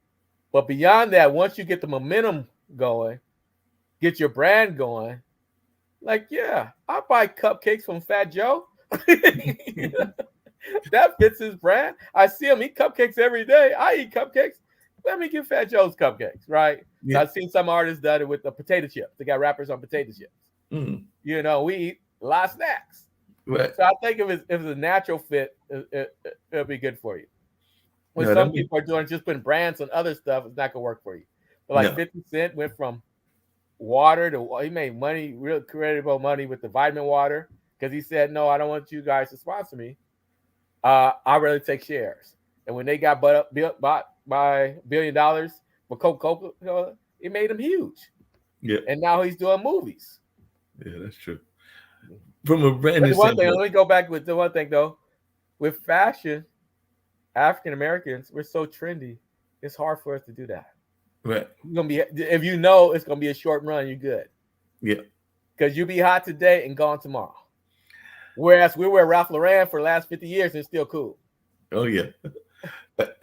But beyond that, once you get the momentum going, get your brand going, like, yeah, I buy cupcakes from Fat Joe. That fits his brand. I see him eat cupcakes every day. I eat cupcakes. Let me get Fat Joe's cupcakes, right? So Yeah. I've seen some artists done it with the potato chips. They got rappers on potato chips. Mm. We eat a lot of snacks. Right. So I think if it's a natural fit, it'll be good for you. When No, that some makes, people are doing just putting brands on other stuff, it's not gonna work for you. But like no. 50 Cent went from water. He made money, real credible money with the vitamin water because he said, "No, I don't want you guys to sponsor me. I'd rather take shares." And when they got bought by $1 billion for Coca-Cola, it made him huge. Yeah, And now he's doing movies. yeah, that's true. From a brand But new the one thing, standpoint, let me go back with the one thing though. With fashion, African Americans, we're so trendy. It's hard for us to do that. right? You're gonna be if you know it's gonna be a short run, you're good. Yeah. Because you'll be hot today and gone tomorrow. Whereas we wear Ralph Lauren for the last 50 years and it's still cool. Oh yeah,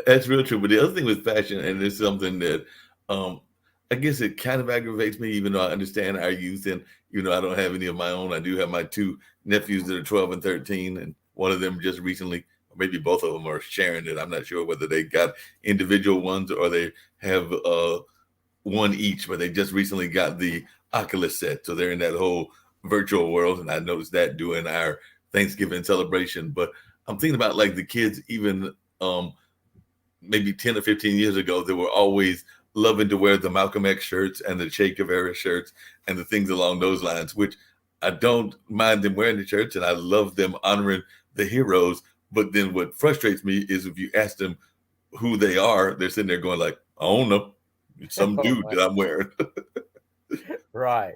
that's real true. But the other thing with fashion, and it's something that I guess it kind of aggravates me, even though I understand our youth, and I don't have any of my own. I do have my two nephews that are 12 and 13, and one of them just recently, or maybe both of them are sharing it. I'm not sure whether they got individual ones or they have one each, but they just recently got the Oculus set, so they're in that whole virtual world. And I noticed that during our Thanksgiving celebration. But I'm thinking about like the kids, even maybe 10 or 15 years ago, they were always loving to wear the Malcolm X shirts and the Che Guevara shirts and the things along those lines, which I don't mind them wearing the shirts and I love them honoring the heroes. But then what frustrates me is if you ask them who they are, they're sitting there going like, I don't know, it's some dude that I'm wearing. Right.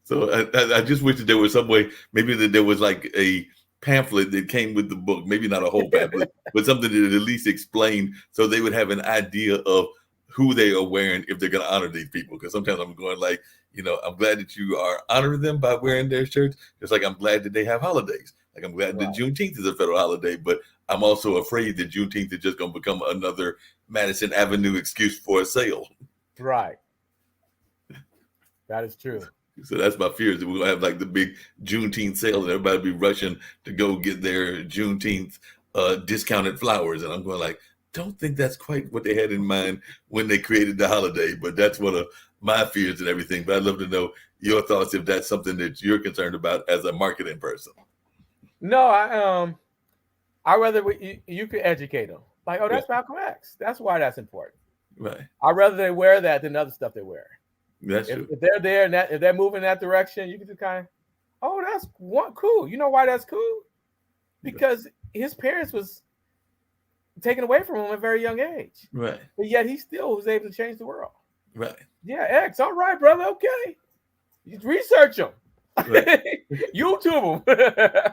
So I just wish that there was some way, maybe that there was like a pamphlet that came with the book, maybe not a whole pamphlet, but something that at least explained so they would have an idea of who they are wearing if they're going to honor these people. Because sometimes I'm going like, I'm glad that you are honoring them by wearing their shirts. Just like I'm glad that they have holidays. Like I'm glad that Juneteenth is a federal holiday, but I'm also afraid that Juneteenth is just going to become another Madison Avenue excuse for a sale. Right. That is true. So that's my fear, is that we're going to have like the big Juneteenth sale and everybody be rushing to go get their Juneteenth discounted flowers. And I'm going like, don't think that's quite what they had in mind when they created the holiday. But that's one of my fears and everything. But I'd love to know your thoughts if that's something that you're concerned about as a marketing person. No, I rather you could educate them. Like, oh, that's Malcolm X. That's why that's important. Right. I'd rather they wear that than other stuff they wear. That's true. If they're there and if they're moving in that direction, you can just kind of, oh, that's cool. You know why that's cool? Because his parents was taken away from him at a very young age. Right. But yet he still was able to change the world. Right. Yeah, X. All right, brother. Okay. You research them. Right. YouTube them.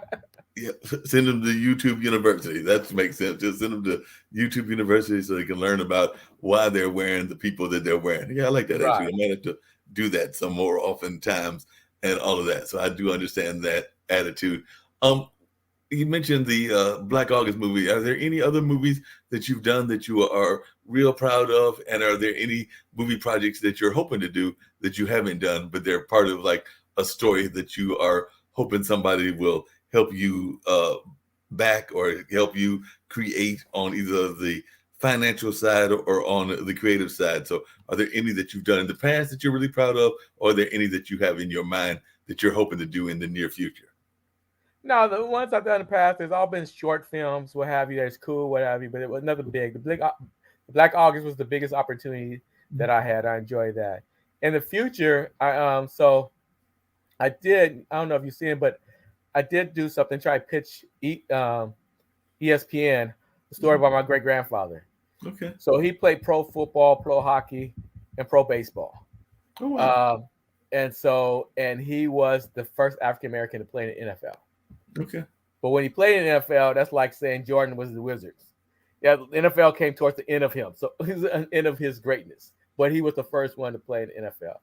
Yeah, send them to YouTube University. That makes sense. Just send them to YouTube University so they can learn about why they're wearing the people that they're wearing. Yeah, I like that. Actually, I might have to do that some more oftentimes and all of that. So I do understand that attitude. You mentioned the Black August movie. Are there any other movies that you've done that you are real proud of? And are there any movie projects that you're hoping to do that you haven't done, but they're part of like a story that you are hoping somebody will help you back or help you create on either the financial side or on the creative side? So are there any that you've done in the past that you're really proud of, or are there any that you have in your mind that you're hoping to do in the near future? No, the ones I've done in the past, there's all been short films, what have you, that's cool, what have you, but it was nothing big. The Black August was the biggest opportunity that I had. I enjoyed that. In the future, I don't know if you've seen it, but I did do something, try to pitch ESPN, the story about my great-grandfather. Okay. So he played pro football, pro hockey, and pro baseball. Oh, wow. And he was the first African-American to play in the NFL. Okay. But when he played in the NFL, that's like saying Jordan was the Wizards. Yeah, the NFL came towards the end of him. So he's the end of his greatness. But he was the first one to play in the NFL.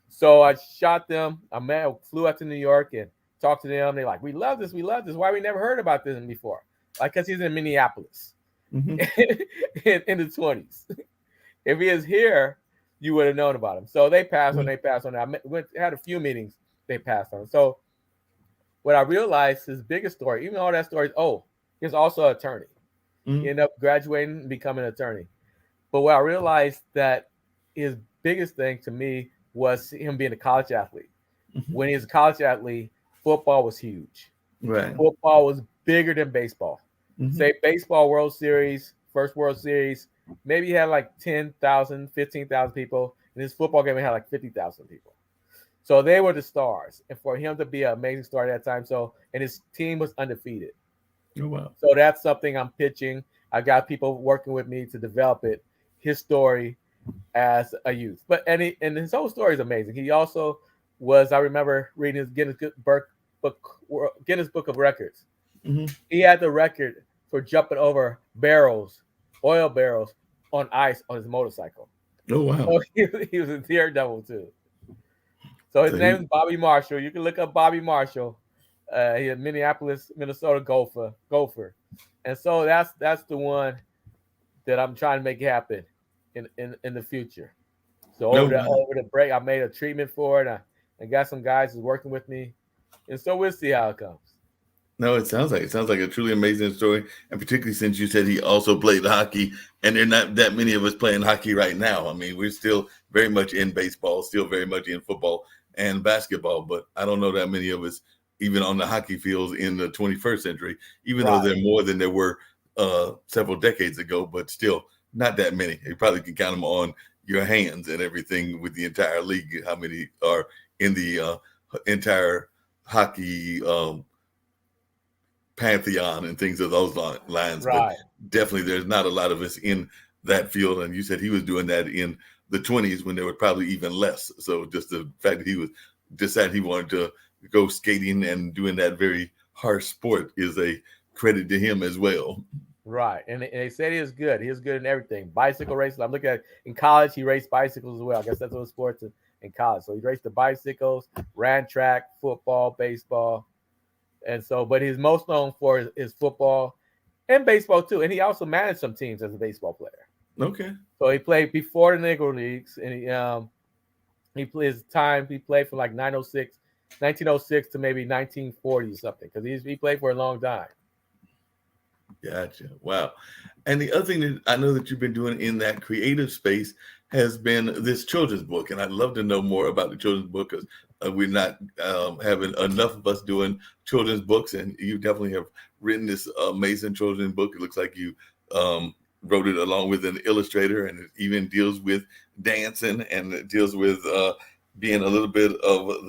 So I shot them. I flew out to New York and talked to them. They're like, we love this. We love this. Why we never heard about this before? Like, because he's in Minneapolis in the 20s. If he is here, you would have known about him. So they passed on. I had a few meetings. They passed on. So what I realized, his biggest story, even all that story, he's also an attorney. He ended up graduating and becoming an attorney. But what I realized that his biggest thing to me was him being a college athlete. When he was a college athlete, football was huge. Right. Football was bigger than baseball. Say baseball World Series, first World Series, maybe he had like 10,000, 15,000 people. And his football game had like 50,000 people. So they were the stars. And for him to be an amazing star at that time, and his team was undefeated. Oh, wow. So that's something I'm pitching. I got people working with me to develop it, his story as a youth. And his whole story is amazing. He also was, I remember reading his Guinness Book of Records. Mm-hmm. He had the record for jumping over oil barrels on ice on his motorcycle. Oh, wow. So he was a daredevil too. So his name is Bobby Marshall. You can look up Bobby Marshall. He's a Minneapolis, Minnesota gopher. And so that's the one that I'm trying to make happen in the future. So over the break, I made a treatment for it. I got some guys who's working with me. And so we'll see how it comes. No, it sounds like a truly amazing story, and particularly since you said he also played hockey, and there are not that many of us playing hockey right now. I mean, we're still very much in baseball, still very much in football and basketball, but I don't know that many of us even on the hockey fields in the 21st century, even though there are more than there were several decades ago, but still not that many. You probably can count them on your hands and everything with the entire league, how many are in the entire hockey pantheon and things of those lines. Right. But definitely there's not a lot of us in that field. And you said he was doing that in the 20s when there were probably even less. So just the fact that he was decided he wanted to go skating and doing that very harsh sport is a credit to him as well. Right. And they said he was good. He was good in everything. Bicycle racing. I'm looking at in college, he raced bicycles as well. I guess that's what sports in college. So he raced the bicycles, ran track, football, baseball. And so, but he's most known for his football and baseball too. And he also managed some teams as a baseball player. Okay. So he played before the Negro Leagues, and he played from like 1906 to maybe 1940 or something, because he played for a long time. Gotcha. Wow. And the other thing that I know that you've been doing in that creative space has been this children's book. And I'd love to know more about the children's book, because we're not having enough of us doing children's books. And you definitely have written this amazing children's book. It looks like you wrote it along with an illustrator, and it even deals with dancing, and it deals with being a little bit of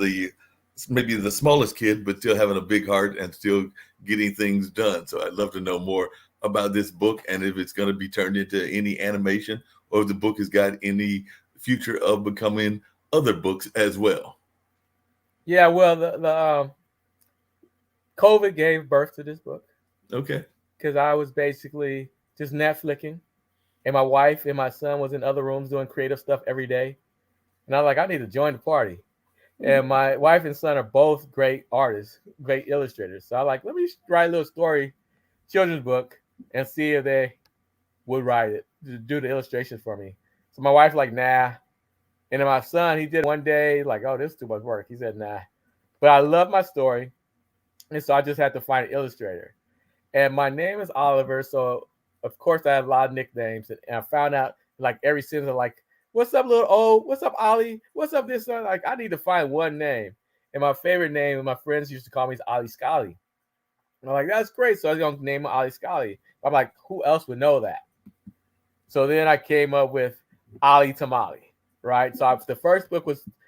maybe the smallest kid, but still having a big heart and still getting things done. So I'd love to know more about this book, and if it's going to be turned into any animation, or if the book has got any future of becoming other books as well. Yeah, well, the COVID gave birth to this book. Okay. Because I was basically just Netflixing, and my wife and my son was in other rooms doing creative stuff every day. And I'm like, I need to join the party. And my wife and son are both great artists, great illustrators. So I'm like, let me write a little children's book, and see if they would write it, do the illustrations for me. So my wife's like, nah. And then my son, he did one day, like, oh, this is too much work. He said, nah. But I love my story. And so I just had to find an illustrator. And my name is Oliver. So, of course, I have a lot of nicknames. And I found out, like, every sentence, like, what's up, little O? What's up, Ollie? What's up, this one? Like, I need to find one name. And my favorite name, and my friends used to call me, is Ollie Scully. And I'm like, that's great. So I was going to name him Ollie Scully. I'm like, who else would know that? So then I came up with Ollie Tamale, right? So the first book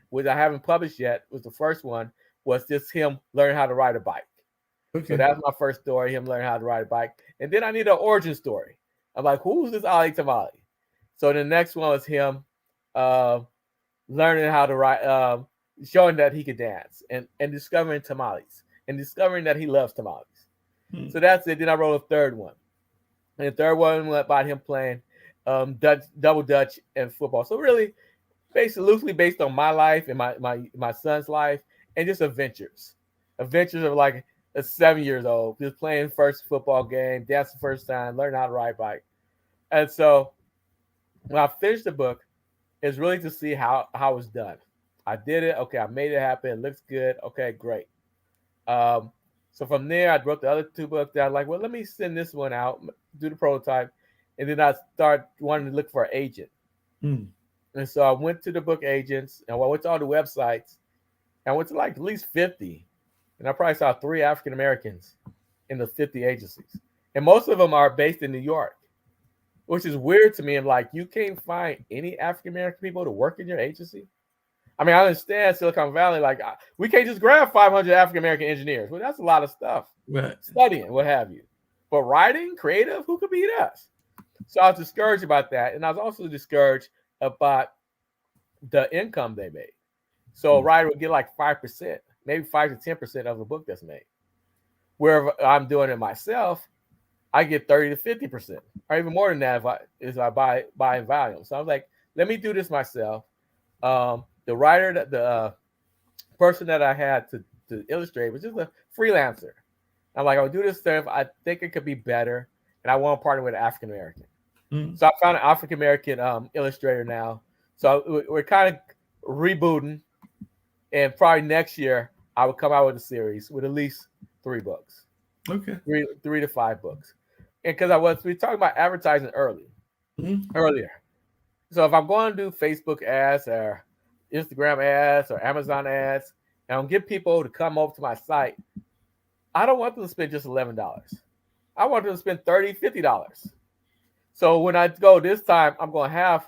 which I haven't published yet, was the first one, was just him learning how to ride a bike. Okay. So that's my first story, him learning how to ride a bike. And then I need an origin story. I'm like, who's this Ollie Tamale? So the next one was him learning how to ride, showing that he could dance, and discovering tamales, and discovering that he loves tamales. So that's it. Then I wrote a third one. And the third one was about him playing double dutch and football. So really, loosely based on my life and my son's life, and just adventures of like a 7 years old, just playing first football game, dancing first time, learning how to ride bike. And so when I finished the book, it's really to see how it's done. I did it. Okay, I made it happen. It looks good. Okay, great. So from there, I wrote the other two books that I like, well, let me send this one out, do the prototype. And then I started wanting to look for an agent. And so I went to the book agents, and I went to all the websites. And I went to like at least 50. And I probably saw 3 African Americans in the 50 agencies. And most of them are based in New York. which is weird to me. I'm like, you can't find any African American people to work in your agency. I mean, I understand Silicon Valley, like we can't just grab 500 African American engineers. Well, that's a lot of stuff. Right. Studying, what have you. But writing, creative, who could beat us? So I was discouraged about that. And I was also discouraged about the income they made. So a writer would get like 5%, maybe 5 to 10% of the book that's made. Where I'm doing it myself, I get 30 to 50%, or even more than that if I buy in volume. So I was like, let me do this myself. The writer, the person that I had to illustrate was just a freelancer. I'm like, I'll do this stuff. I think it could be better, and I want to partner with an African American. So I found an African American illustrator now. So we're kind of rebooting, and probably next year I would come out with a series with at least 3 books. Okay. 3 to 5 books, and because we were talking about advertising earlier. So if I'm going to do Facebook ads or Instagram ads or Amazon ads, and I'm get people to come over to my site, I don't want them to spend just $11. I want them to spend $30, $50. So when I go this time, I'm going to have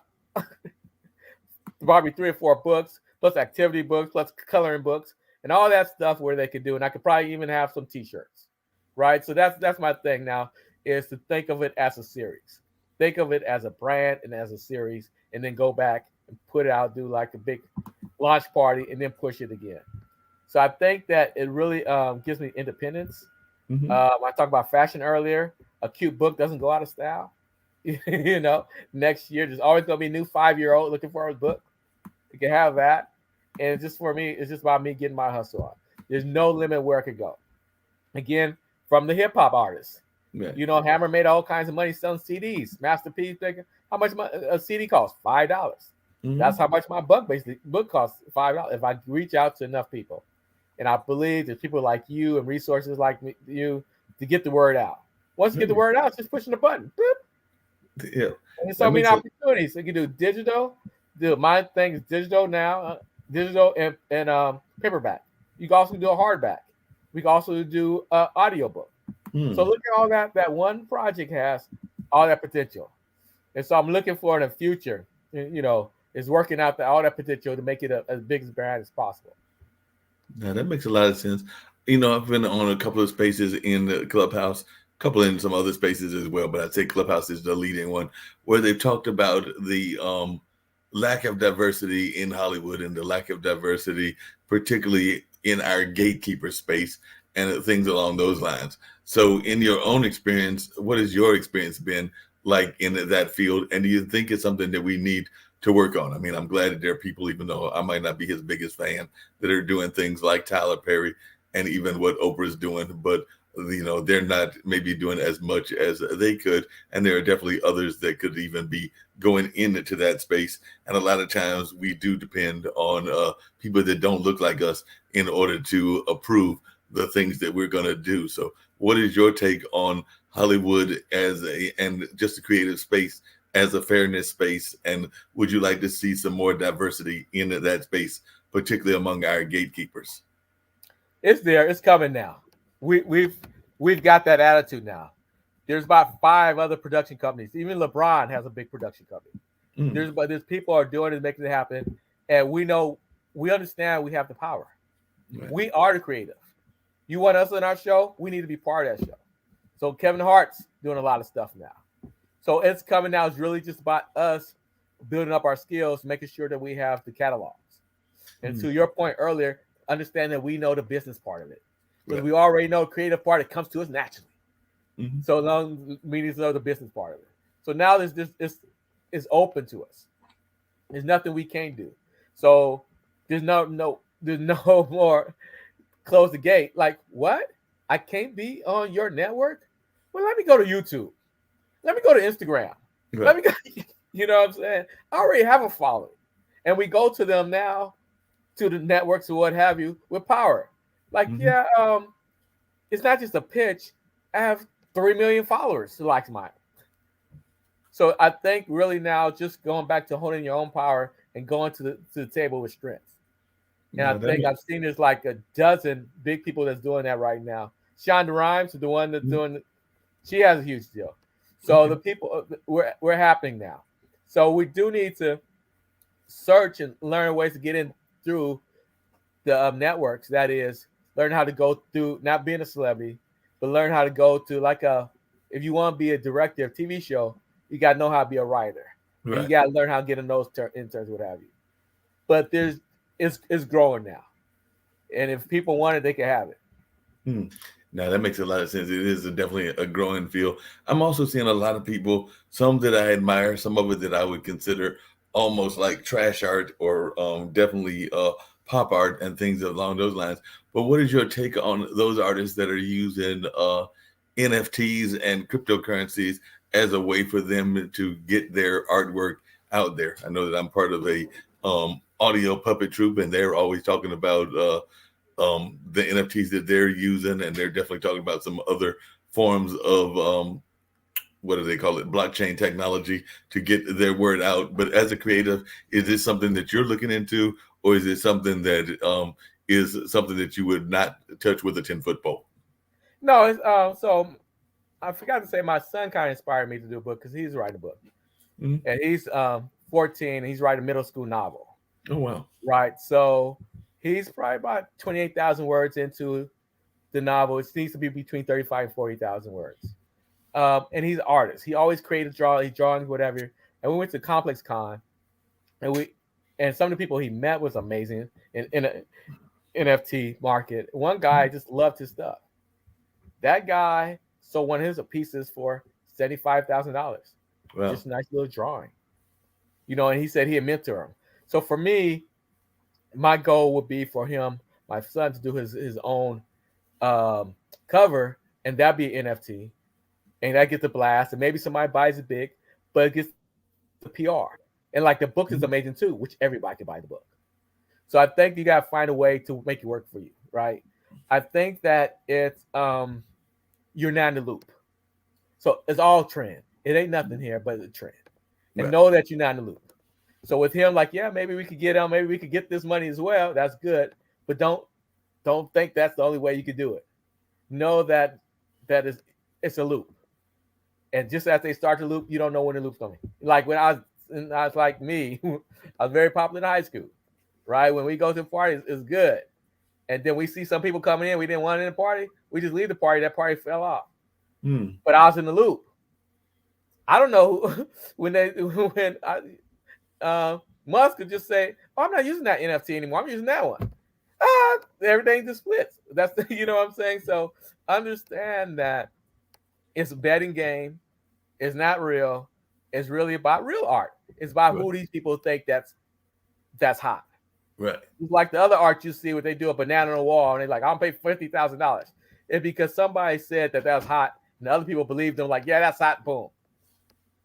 probably 3 or 4 books, plus activity books, plus coloring books, and all that stuff where they could do. And I could probably even have some T-shirts, right? So that's my thing now, is to think of it as a series. Think of it as a brand and as a series, and then go back and put it out, do like a big launch party, and then push it again. So I think that it really gives me independence. I talked about fashion earlier. A cute book doesn't go out of style. Next year, there's always going to be a new 5-year-old looking for a book. You can have that. And just for me, it's just about me getting my hustle on. There's no limit where it could go. Again, from the hip hop artists. Yeah. Hammer made all kinds of money selling CDs. Master P, how much a CD costs? $5. That's how much my book costs, $5. If I reach out to enough people. And I believe there's people like you and resources like you to get the word out. Once you get the word out, it's just pushing the button. Boop. Yeah. And there's so many opportunities. You can do digital. My thing is digital now, digital and paperback. You can also do a hardback. We can also do an audiobook. So look at all that one project has, all that potential. And so I'm looking for in the future, is working out all that potential to make it as big as brand as possible. Yeah, that makes a lot of sense. I've been on a couple of spaces in the Clubhouse, a couple in some other spaces as well, but I'd say Clubhouse is the leading one, where they've talked about the lack of diversity in Hollywood and the lack of diversity, particularly in our gatekeeper space and things along those lines. So in your own experience, what has your experience been like in that field? And do you think it's something that we need to work on? I mean, I'm glad that there are people, even though I might not be his biggest fan, that are doing things like Tyler Perry and even what Oprah's doing, but they're not maybe doing as much as they could. And there are definitely others that could even be going into that space. And a lot of times we do depend on people that don't look like us in order to approve the things that we're going to do. So what is your take on Hollywood and just a creative space as a fairness space? And would you like to see some more diversity in that space, particularly among our gatekeepers? It's there. It's coming now. We've got that attitude now. There's about 5 other production companies. Even LeBron has a big production company. There's people are doing it, making it happen, and we understand we have the power. Right. We are the creative. You want us on our show? We need to be part of that show. So Kevin Hart's doing a lot of stuff now. So it's coming now. It's really just about us building up our skills, making sure that we have the catalogs. And to your point earlier, understand that we know the business part of it. Because we already know the creative part, it comes to us naturally. So long we need to know the business part of it. So now it's open to us. There's nothing we can't do. So there's no more close the gate. Like, what? I can't be on your network? Well, let me go to YouTube. Let me go to Instagram. Right. Let me go, you know what I'm saying? I already have a following. And we go to them now, to the networks or what have you, with power. Like, it's not just a pitch. I have 3 million followers who likes mine. So I think really now just going back to holding your own power and going to the table with strength. And I think I've seen there's like a dozen big people that's doing that right now. Shonda Rhimes is the one that's doing. She has a huge deal. So the people we're happening now. So we do need to search and learn ways to get in through the networks. That is, learn how to go through not being a celebrity, but learn how to go to like if you want to be a director of TV show, you got to know how to be a writer, and you Right. got to learn how to get in those interns, what have you. But it's growing now, and if people want it, they can have it. Hmm. Now that makes a lot of sense. It is definitely a growing field. I'm also seeing a lot of people, some that I admire, some of it that I would consider almost like trash art or definitely pop art and things along those lines. But what is your take on those artists that are using NFTs and cryptocurrencies as a way for them to get their artwork out there? I know that I'm part of a audio puppet troupe, and they're always talking about the NFTs that they're using, and they're definitely talking about some other forms of what do they call it, blockchain technology to get their word out. But as a creative, is this something that you're looking into, or is it something that is something that you would not touch with a 10-foot pole? No, so I forgot to say my son kind of inspired me to do a book because he's writing a book, and he's 14 and he's writing a middle school novel. Oh wow! Right, so he's probably about 28,000 words into the novel. It needs to be between 35 and 40,000 words. And he's an artist. He always created drawings, whatever. And we went to Complex Con, and some of the people he met was amazing in a NFT market. One guy just loved his stuff. That guy sold one of his pieces for $75,000. Wow. Just a nice little drawing, And he said he'd mentor him. So for me, my goal would be for him, my son, to do his own cover, and that'd be an NFT, and that gets the blast, and maybe somebody buys it big, but it gets the PR. And like the book is amazing too, which everybody can buy the book. So I think you gotta find a way to make it work for you, right? I think that it's you're not in the loop. So it's all trend. It ain't nothing here but a trend. And Right. know that you're not in the loop. So with him, like, yeah, maybe we could get on, maybe we could get this money as well. That's good. But don't think that's the only way you could do it. Know that it's a loop. And just as they start to loop, you don't know when the loop's coming. Like when I was like me, I was very popular in high school, right? When we go to parties, it's good. And then we see some people coming in, we didn't want in the party, we just leave the party, that party fell off. But I was in the loop. I don't know when Musk could just say, "Oh, I'm not using that NFT anymore. I'm using that one." Everything just splits. That's what I'm saying. So understand that it's a betting game. It's not real. It's really about real art. It's about who these people think that's hot. Right. It's like the other art you see where they do a banana on a wall and they're like, "I'll pay $50,000." It's because somebody said that was hot, and the other people believed them. Like, yeah, that's hot. Boom.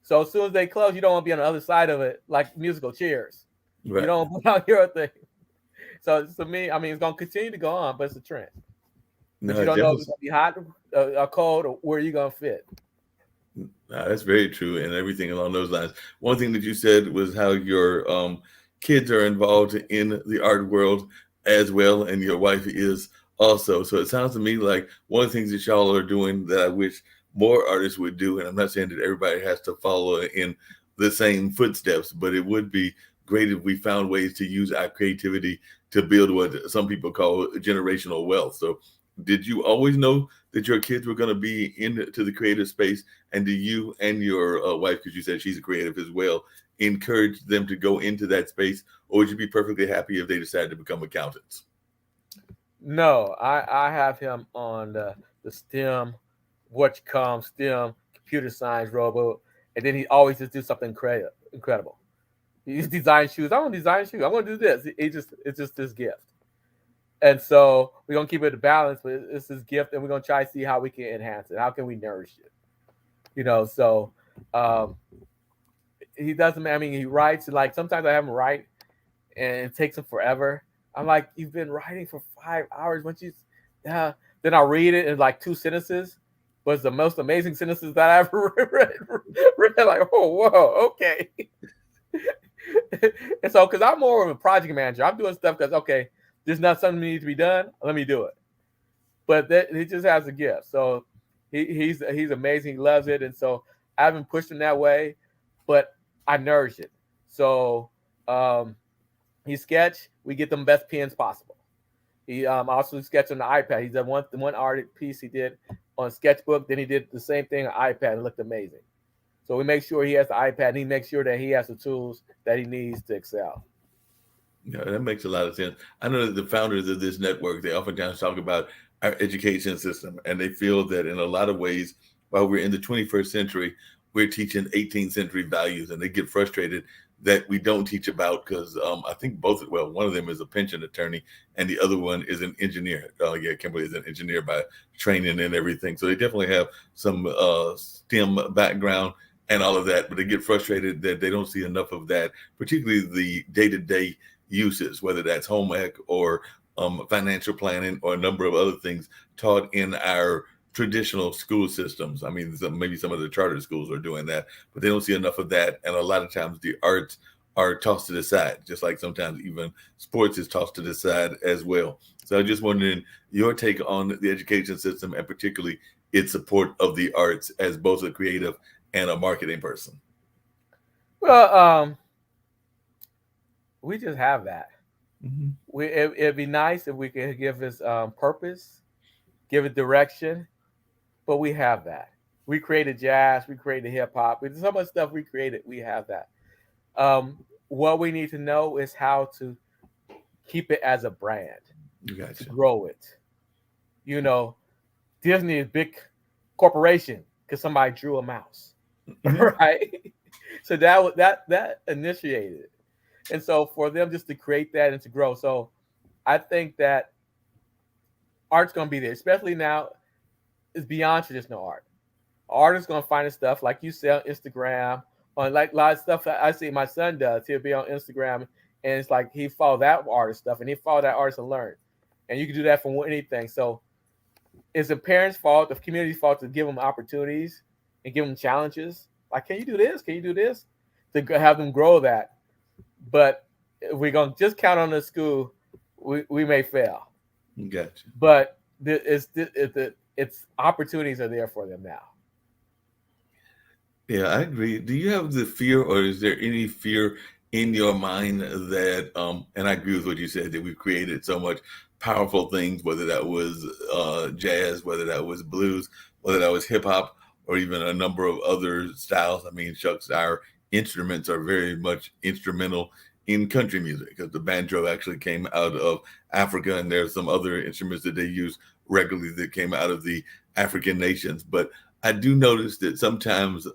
So as soon as they close, you don't want to be on the other side of it, like musical chairs. Right. You don't put out your thing. So to me, I mean, it's going to continue to go on, but it's a trend. But you don't know if it's going to be hot or cold or where you're going to fit. That's very true, and everything along those lines. One thing that you said was how your kids are involved in the art world as well, and your wife is also. So it sounds to me like one of the things that y'all are doing that I wish more artists would do, and I'm not saying that everybody has to follow in the same footsteps, but it would be great if we found ways to use our creativity to build what some people call generational wealth. So did you always know that your kids were going to be into the creative space? And do you and your wife, because you said she's a creative as well, encourage them to go into that space? Or would you be perfectly happy if they decided to become accountants? No, I have him on the STEM, STEM, computer science, robo, and then he always just do something incredible. He designs shoes. I want to design shoes. I want to do this. It's just this gift. And so we're going to keep it a balance, but it's his gift, and we're going to try to see how we can enhance it. How can we nourish it? So he doesn't, I mean, he writes, like sometimes I have him write, and it takes him forever. I'm like, you've been writing for 5 hours. Then I'll read it in like 2 sentences. But it's the most amazing sentences that I ever read. Like, oh, whoa, okay. And so, because I'm more of a project manager, I'm doing stuff because, okay, there's not something that needs to be done. Let me do it. But he just has a gift. So he's amazing. He loves it. And so I haven't pushed him that way, but I nourish it. So he sketch. We get them best pens possible. He also sketched on the iPad. He's done one art piece he did on Sketchbook. Then he did the same thing on iPad and it looked amazing. So we make sure he has the iPad and he makes sure that he has the tools that he needs to excel. Yeah, that makes a lot of sense. I know that the founders of this network, they oftentimes talk about our education system, and they feel that in a lot of ways, while we're in the 21st century, we're teaching 18th century values, and they get frustrated that we don't teach about because I think one of them is a pension attorney, and the other one is an engineer. Kimberly is an engineer by training and everything. So they definitely have some STEM background and all of that, but they get frustrated that they don't see enough of that, particularly the day-to-day uses, whether that's home ec or financial planning or a number of other things taught in our traditional school systems. I mean, maybe some of the charter schools are doing that, but they don't see enough of that. And a lot of times the arts are tossed to the side, just like sometimes even sports is tossed to the side as well. So I'm just wondering your take on the education system and particularly its support of the arts as both a creative and a marketing person. Well, we just have that. Mm-hmm. It'd be nice if we could give this purpose, give it direction, but we have that. We created jazz, we created hip hop. Some of the stuff we created, we have that. What we need to know is how to keep it as a brand, Gotcha. to grow it. You know, Disney is a big corporation because somebody drew a mouse, right? So that initiated it. And so for them just to create that and to grow. So I think that art's going to be there, especially now. It's beyond traditional art. Artists going to find stuff like you say on Instagram, on like a lot of stuff that I see my son does. He'll be on Instagram and it's like he follow that artist stuff and he follow that artist and learn. And you can do that from anything. So it's the parents' fault, the community's fault to give them opportunities and give them challenges. Like, can you do this? Can you do this? To have them grow that. But if we're going to just count on the school, we may fail. Gotcha. But it's opportunities are there for them now. Yeah, I agree. Do you have the fear, or is there any fear in your mind that, and I agree with what you said, that we've created so much powerful things, whether that was jazz, whether that was blues, whether that was hip hop, or even a number of other styles. I mean, shucks, our instruments are very much instrumental in country music because the banjo actually came out of Africa, and there's some other instruments that they use regularly that came out of the African nations. But I do notice that sometimes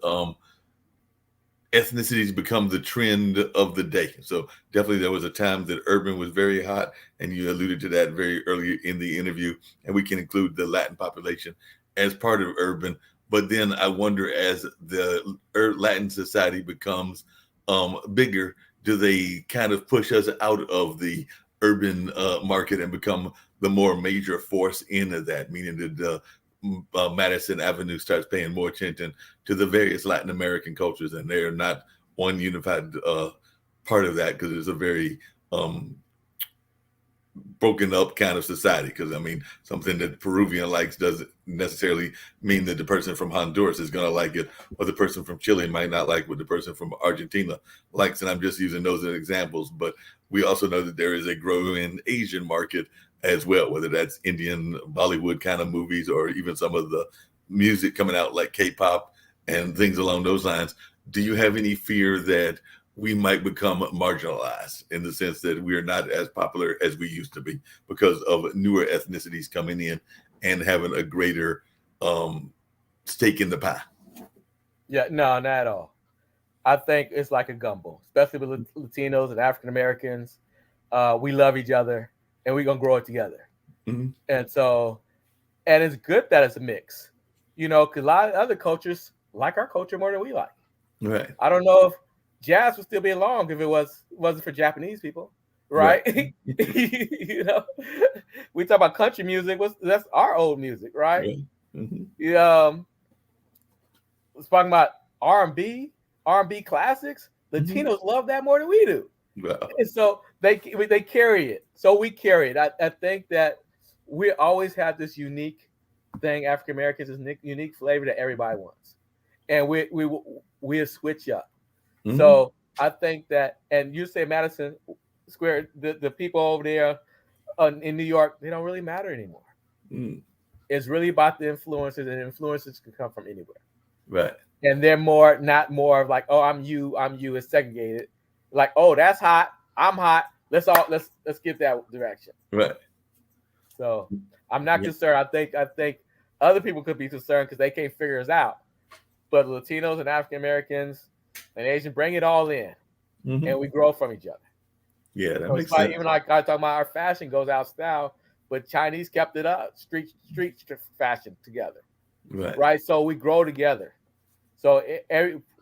ethnicities become the trend of the day. So definitely there was a time that urban was very hot, and you alluded to that very early in the interview, and we can include the Latin population as part of urban. But then I wonder, as the Latin society becomes bigger, do they kind of push us out of the urban market and become the more major force into that, meaning that Madison Avenue starts paying more attention to the various Latin American cultures, and they're not one unified part of that because it's a very broken up kind of society. Because I mean, something that Peruvian likes doesn't necessarily mean that the person from Honduras is going to like it, or the person from Chile might not like what the person from Argentina likes. And I'm just using those as examples. But we also know that there is a growing Asian market as well, whether that's Indian Bollywood kind of movies or even some of the music coming out like K-pop and things along those lines. Do you have any fear that we might become marginalized in the sense that we're not as popular as we used to be because of newer ethnicities coming in and having a greater stake in the pie? Yeah, no, not at all. I think it's like a gumbo, especially with Latinos and African Americans. We love each other, and we're gonna grow it together. Mm-hmm. And so, and it's good that it's a mix, because a lot of other cultures like our culture more than we like. Right. I don't know if jazz would still be along if it wasn't for Japanese people, right? We talk about country music. That's our old music, right? Right. Mm-hmm. Talking about R&B classics. Latinos love that more than we do. Wow. And so they carry it. So we carry it. I think that we always have this unique thing. African Americans is unique flavor that everybody wants. and we'll switch up. Mhm. So I think that, and you say Madison Square, the people over there in New York, they don't really matter anymore. Mm. It's really about the influences, and influences can come from anywhere. Right. And they're not more of like, oh, I'm you, it's segregated. Like, oh, that's hot, I'm hot. Let's get that direction. Right. So I'm not Yeah. concerned. I think other people could be concerned because they can't figure us out. But Latinos and African Americans and Asian, bring it all in, Mhm. and we grow from each other. Yeah, that So makes it's like, sense. even like I talk about our fashion goes out style, but Chinese kept it up, street fashion together, Right. right? So we grow together. So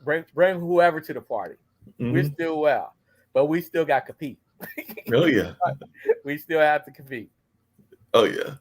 bring whoever to the party. We're Mhm. still well, but we still got to compete. Oh yeah. We still have to compete. Oh yeah.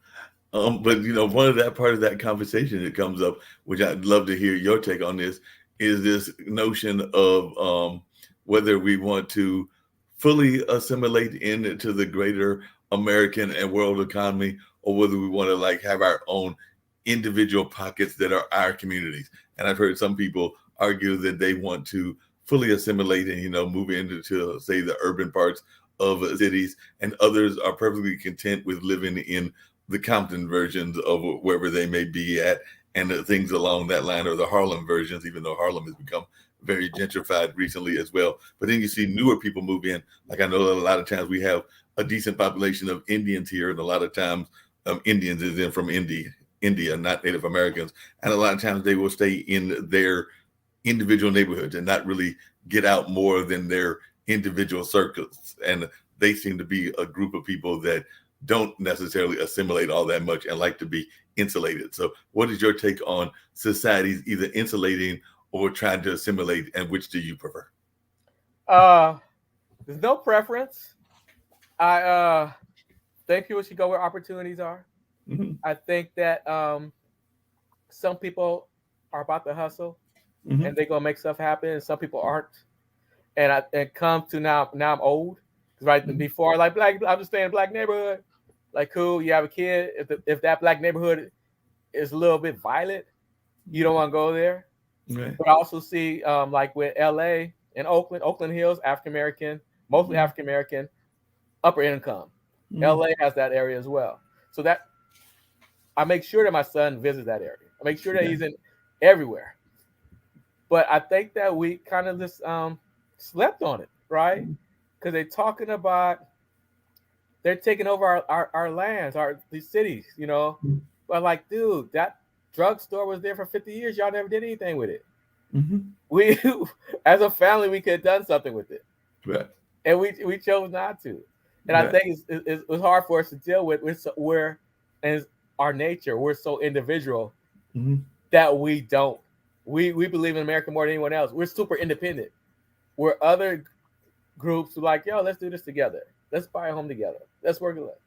But one of that part of that conversation that comes up, which I'd love to hear your take on this, is this notion of whether we want to fully assimilate into the greater American and world economy, or whether we want to like have our own individual pockets that are our communities. And I've heard some people argue that they want to fully assimilate and move into say the urban parts of cities, and others are perfectly content with living in the Compton versions of wherever they may be at, and things along that line, or the Harlem versions, even though Harlem has become very gentrified recently as well. But then you see newer people move in. Like I know that a lot of times we have a decent population of Indians here, and a lot of times Indians is in from India, not Native Americans. And a lot of times they will stay in their individual neighborhoods and not really get out more than their individual circles. And they seem to be a group of people that don't necessarily assimilate all that much and like to be insulated. So what is your take on societies either insulating or trying to assimilate, and which do you prefer? There's no preference. I think people should go where opportunities are. Mm-hmm. I think that some people are about to hustle, Mm-hmm. and they're gonna make stuff happen, and some people aren't. And come to now I'm old. Right before, like, I'm just staying in a black neighborhood. Like, cool, you have a kid. If that black neighborhood is a little bit violent, you don't want to go there. Right. But I also see like with LA and Oakland Hills, African American, mostly African American, upper income. LA has that area as well. So that I make sure that my son visits that area. I make sure that he's in everywhere. But I think that we kind of just slept on it, right? Because they're talking about they're taking over our lands, these cities, But like, dude, that drugstore was there for 50 years. Y'all never did anything with it. Mm-hmm. We, as a family, we could have done something with it, Right. and we chose not to. And Right. I think it was hard for us to deal with. We're as our nature, we're so individual that we don't. We believe in America more than anyone else. We're super independent. Where other groups are like, yo, let's do this together. Let's buy a home together. Let's work together.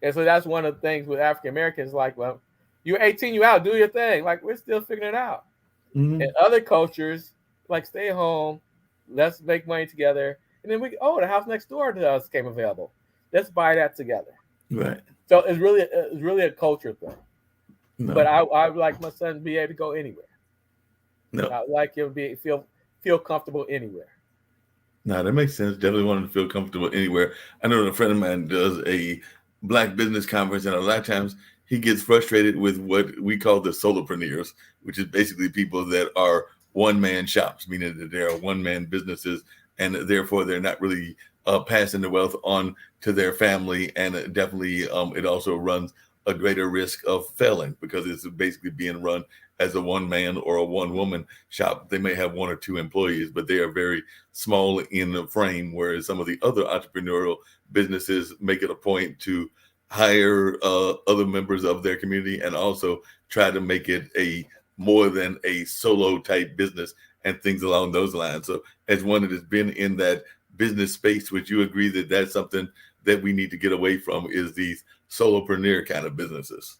And so that's one of the things with African Americans. Like, well, you're 18, you out, do your thing. Like, we're still figuring it out. Mm-hmm. And other cultures, like, stay home, let's make money together. And then the house next door to us came available. Let's buy that together. Right. So it's really a culture thing. No. But I would like my son to be able to go anywhere. No. I'd like him to feel comfortable anywhere. No, that makes sense. Definitely wanted to feel comfortable anywhere. I know a friend of mine does a Black business conference, and a lot of times he gets frustrated with what we call the solopreneurs, which is basically people that are one-man shops, meaning that they are one-man businesses, and therefore they're not really passing the wealth on to their family. And definitely it also runs a greater risk of failing because it's basically being run as a one-man or a one-woman shop. They may have one or two employees, but they are very small in the frame, whereas some of the other entrepreneurial businesses make it a point to hire other members of their community and also try to make it a more than a solo type business and things along those lines. So as one that has been in that business space, would you agree that that's something that we need to get away from, is these solopreneur kind of businesses?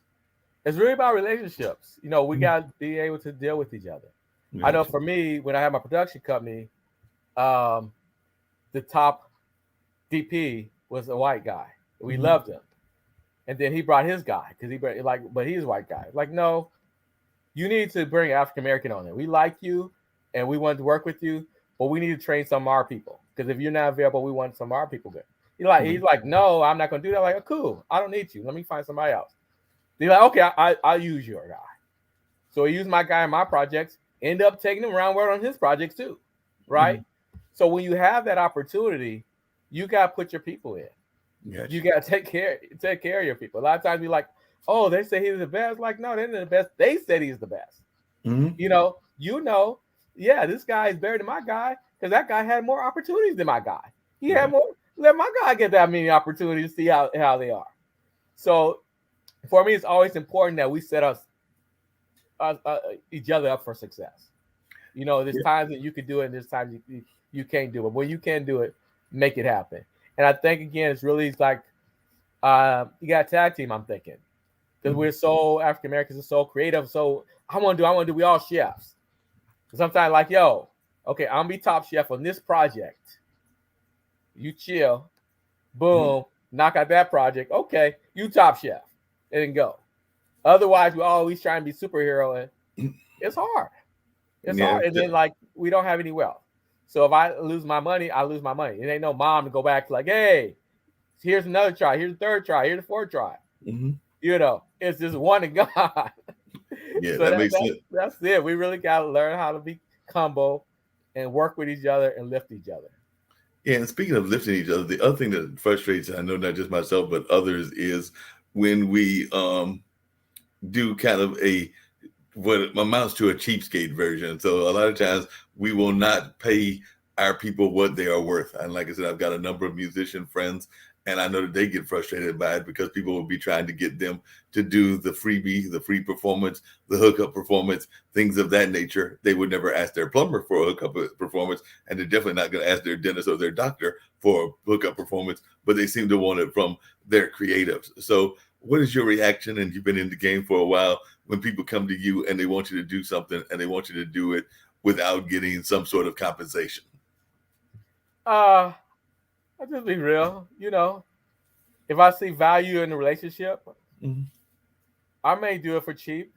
It's really about relationships. We got to be able to deal with each other. Yeah. I know for me, when I had my production company, the top DP was a white guy. We loved him. And then he brought his guy because but he's a white guy. Like, no, you need to bring African American on it. We like you, and we want to work with you, but we need to train some of our people. Because if you're not available, we want some of our people good. He's like, no, I'm not going to do that. Like, oh, cool, I don't need you. Let me find somebody else. They're like, okay, I'll use your guy. So he used my guy in my projects. End up taking him around work on his projects too, right? So when you have that opportunity, you got to put your people in. Gotcha. You got to take care of your people. A lot of times you're like, oh, they say he's the best. Like, no, they're not the best. They said he's the best. Yeah, this guy is better than my guy because that guy had more opportunities than my guy. He had more. Let my guy get that many opportunities to see how they are. So for me, it's always important that we set each other up for success. There's times that you can do it and there's times you can't do it. When you can do it, make it happen. And I think, again, it's really like you got a tag team, I'm thinking. Because we're so African Americans are so creative. So I want to do, we all chefs. Sometimes like, yo, okay, I'm going to be top chef on this project. You chill. Boom. Knock out that project. Okay, you top chef. And then go. Otherwise, we're always trying to be superhero. And it's hard. It's hard. And then, like, we don't have any wealth. So if I lose my money, I lose my money. It ain't no mom to go back like, hey, here's another try. Here's the third try. Here's the fourth try. It's just one to God. Yeah, so that makes sense. That's it. We really got to learn how to be combo and work with each other and lift each other. Yeah, and speaking of lifting each other, the other thing that frustrates, I know not just myself, but others, is when we do kind of what amounts to a cheapskate version. So a lot of times we will not pay our people what they are worth. And like I said, I've got a number of musician friends, and I know that they get frustrated by it because people will be trying to get them to do the freebie, the free performance, the hookup performance, things of that nature. They would never ask their plumber for a hookup performance, and they're definitely not going to ask their dentist or their doctor for a hookup performance, but they seem to want it from their creatives. So what is your reaction, and you've been in the game for a while, when people come to you and they want you to do something and they want you to do it without getting some sort of compensation? I'll just be real. If I see value in the relationship, I may do it for cheap.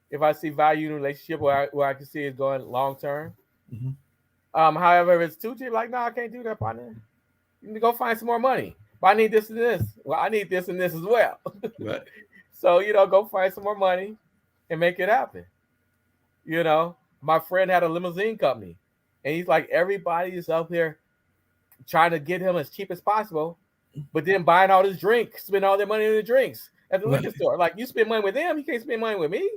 If I see value in the relationship where I can see it going long term. However, if it's too cheap, like, no, I can't do that, partner. You need to go find some more money. But I need this and this. Well, I need this and this as well. Right. So, go find some more money and make it happen. My friend had a limousine company, and he's like, everybody is up here trying to get him as cheap as possible, but then buying all his drinks, spend all their money on the drinks at the liquor store. Like, you spend money with them, you can't spend money with me.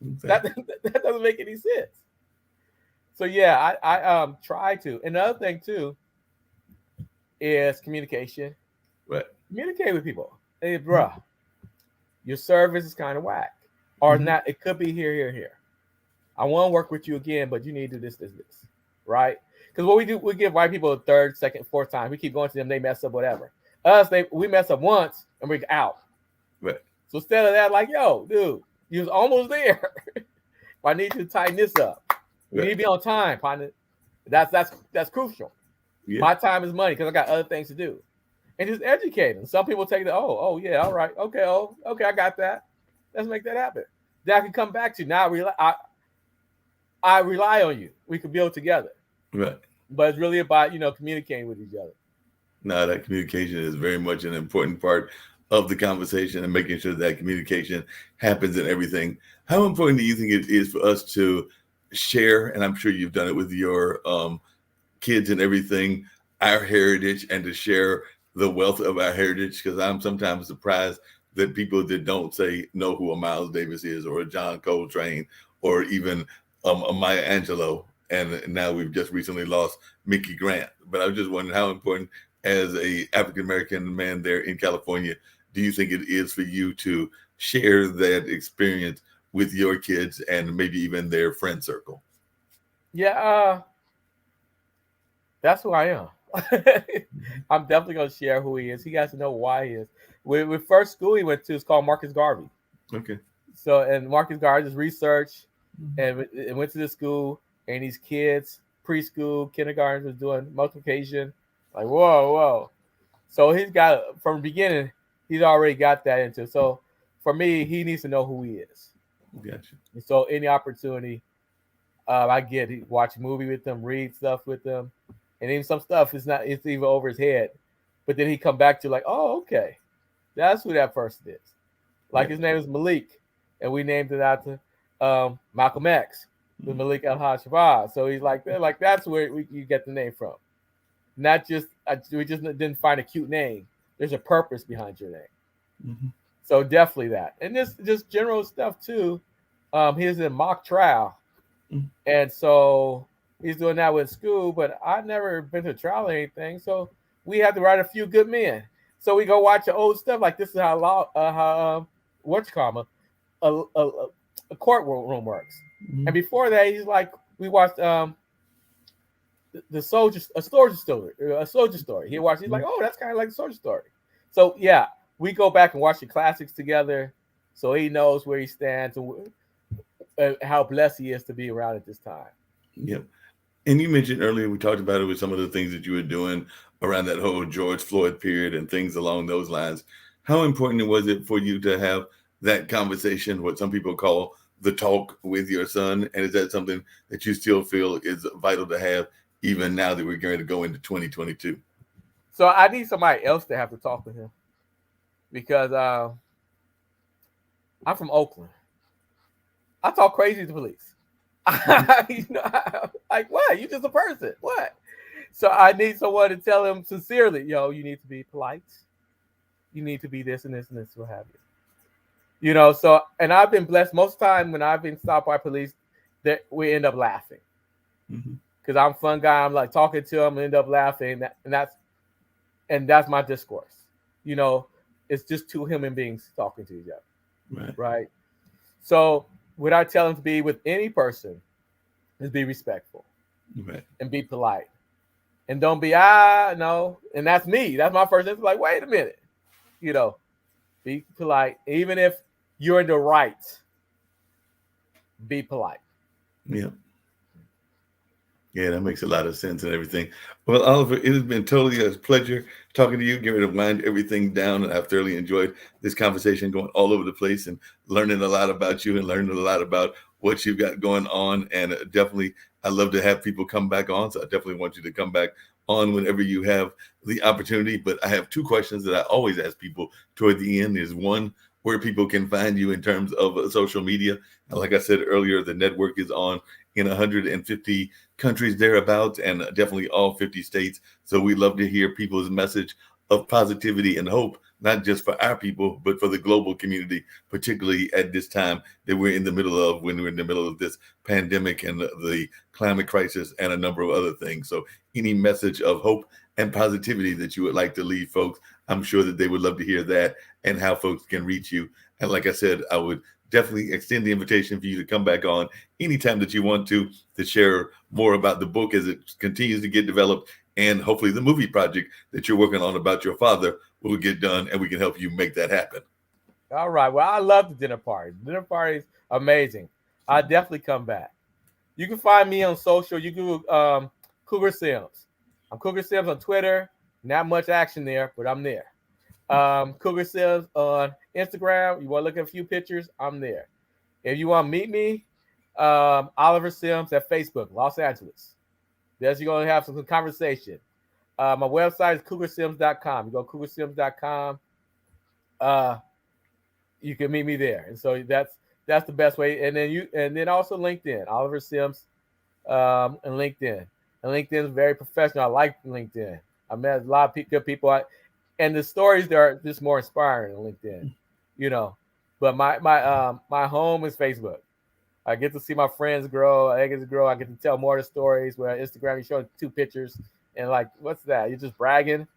Exactly. That doesn't make any sense. So, yeah, I try to. And the other thing, too, is communication. Right. Communicate with people. Hey, bruh, your service is kind of whack. Or not, it could be here. I want to work with you again, but you need to do this. Right? Because what we do, we give white people a third, second, fourth time. We keep going to them, they mess up, whatever. We mess up once and we're out. Right. So instead of that, like, yo, dude, you was almost there. I need you to tighten this up. We need to be on time, partner. That's crucial. Yeah. My time is money because I got other things to do. And just educate them. Some people take yeah, all right. Okay, I got that. Let's make that happen. Then I can come back to you. Now I rely on you. We can build together. Right. But it's really about, communicating with each other. No, that communication is very much an important part of the conversation and making sure that communication happens in everything. How important do you think it is for us to share, and I'm sure you've done it with your kids and everything, our heritage, and to share the wealth of our heritage? Because I'm sometimes surprised that people that don't know who a Miles Davis is, or a John Coltrane, or even a Maya Angelou. And now we've just recently lost Mickey Grant. But I was just wondering, how important, as a African-American man there in California, do you think it is for you to share that experience with your kids and maybe even their friend circle? Yeah, that's who I am. I'm definitely going to share who he is. He has to know why he is. With first school he went to is called Marcus Garvey. Okay. So, and Marcus Garvey's research and went to the school, and these kids, preschool, kindergarten, was doing multiplication. Like, whoa. So he's got, from the beginning, he's already got that into. So for me, he needs to know who he is. Gotcha. And so any opportunity I get, he watch a movie with them, read stuff with them, and even some stuff is not, it's even over his head. But then he come back to like, oh, okay, that's who that person is. Like Yeah. his name is Malik, and we named it after Malcolm X with Malik Al-Haj Shabazz. So he's like, that's where you get the name from. Not just we just didn't find a cute name. There's a purpose behind your name. Mm-hmm. So definitely that, and this just general stuff too. He's in mock trial, and so he's doing that with school. But I've never been to trial or anything, so we had to write a few good men. So we go watch the old stuff. Like this is how what's called a courtroom works. Mm-hmm. And before that, he's like, we watched a soldier story. He watched. He's like, oh, that's kind of like a soldier story. So yeah, we go back and watch the classics together, so he knows where he stands and how blessed he is to be around at this time. Yep. And you mentioned earlier, we talked about it with some of the things that you were doing around that whole George Floyd period and things along those lines. How important was it for you to have that conversation, what some people call the talk, with your son? And is that something that you still feel is vital to have even now that we're going to go into 2022? So I need somebody else to have to talk with him because I'm from Oakland. I talk crazy to the police. Like what? You just a person. What? So I need someone to tell him sincerely, you need to be polite. You need to be this and this and this, what have you. So, and I've been blessed most of the time when I've been stopped by police that we end up laughing. Because I'm a fun guy. I'm like talking to them and end up laughing. And that's my discourse. It's just two human beings talking to each other. Right. So what I tell him to be with any person is be respectful and be polite. And don't be, no. And that's me. That's my first instinct. Like, wait a minute. Be polite. Even if you're in the right, be polite. Yeah. Yeah, that makes a lot of sense and everything. Well, Oliver, it has been totally a pleasure talking to you, getting to wind everything down. And I've thoroughly enjoyed this conversation, going all over the place and learning a lot about you and learning a lot about what you've got going on. And definitely, I love to have people come back on. So I definitely want you to come back on whenever you have the opportunity. But I have two questions that I always ask people toward the end. Is one, where people can find you in terms of social media. And like I said earlier, the network is on in 150 countries thereabouts, and definitely all 50 states. So we love to hear people's message of positivity and hope, not just for our people, but for the global community, particularly at this time that we're in the middle of, when we're in the middle of this pandemic and the climate crisis and a number of other things. So any message of hope and positivity that you would like to leave folks, I'm sure that they would love to hear that and how folks can reach you. And like I said, I would definitely extend the invitation for you to come back on anytime that you want to share more about the book as it continues to get developed, and hopefully the movie project that you're working on about your father will get done and we can help you make that happen. All right. Well, I love the dinner party. The dinner party is amazing. I definitely come back. You can find me on social. You can Cougar Sims. I'm Cougar Sims on Twitter. Not much action there, but I'm there. Cougar Sims on Instagram. You want to look at a few pictures? I'm there. If you want to meet me, Oliver Sims at Facebook, Los Angeles. There's you're going to have some conversation. My website is cougarsims.com. You go to cougarsims.com. You can meet me there. And so that's the best way. And then also LinkedIn, Oliver Sims, and LinkedIn. And LinkedIn is very professional. I like LinkedIn. I met a lot of good people. And the stories there are just more inspiring on LinkedIn, But my home is Facebook. I get to see my friends grow. I get to tell more of the stories. Where Instagram, you show 2 pictures and like, what's that? You're just bragging.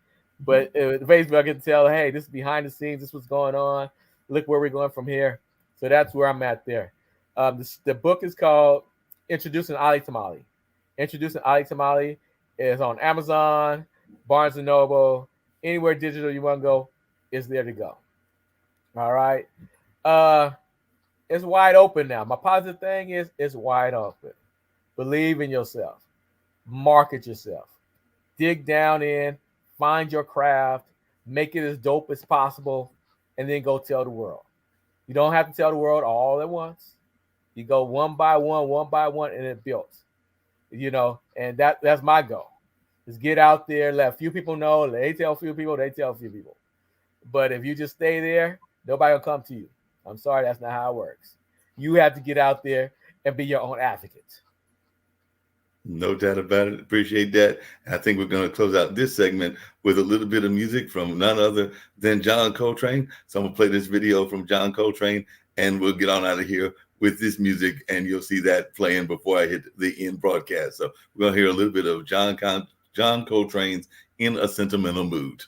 But Facebook, I get to tell, hey, this is behind the scenes. This is what's going on. Look where we're going from here. So that's where I'm at there. The book is called Introducing Ali Tamale. Introducing Ali Tamale is on Amazon, Barnes & Noble, anywhere digital you want to go, is there to go. All right. It's wide open now. My positive thing is it's wide open. Believe in yourself. Market yourself. Dig down in. Find your craft. Make it as dope as possible. And then go tell the world. You don't have to tell the world all at once. You go one by one, and it builds. And that's my goal. Is get out there, let a few people know. They tell a few people, they tell a few people. But if you just stay there, nobody will come to you. I'm sorry, that's not how it works. You have to get out there and be your own advocate. No doubt about it. Appreciate that. I think we're going to close out this segment with a little bit of music from none other than John Coltrane. So I'm going to play this video from John Coltrane, and we'll get on out of here with this music, and you'll see that playing before I hit the end broadcast. So we're going to hear a little bit of John Coltrane's In a Sentimental Mood.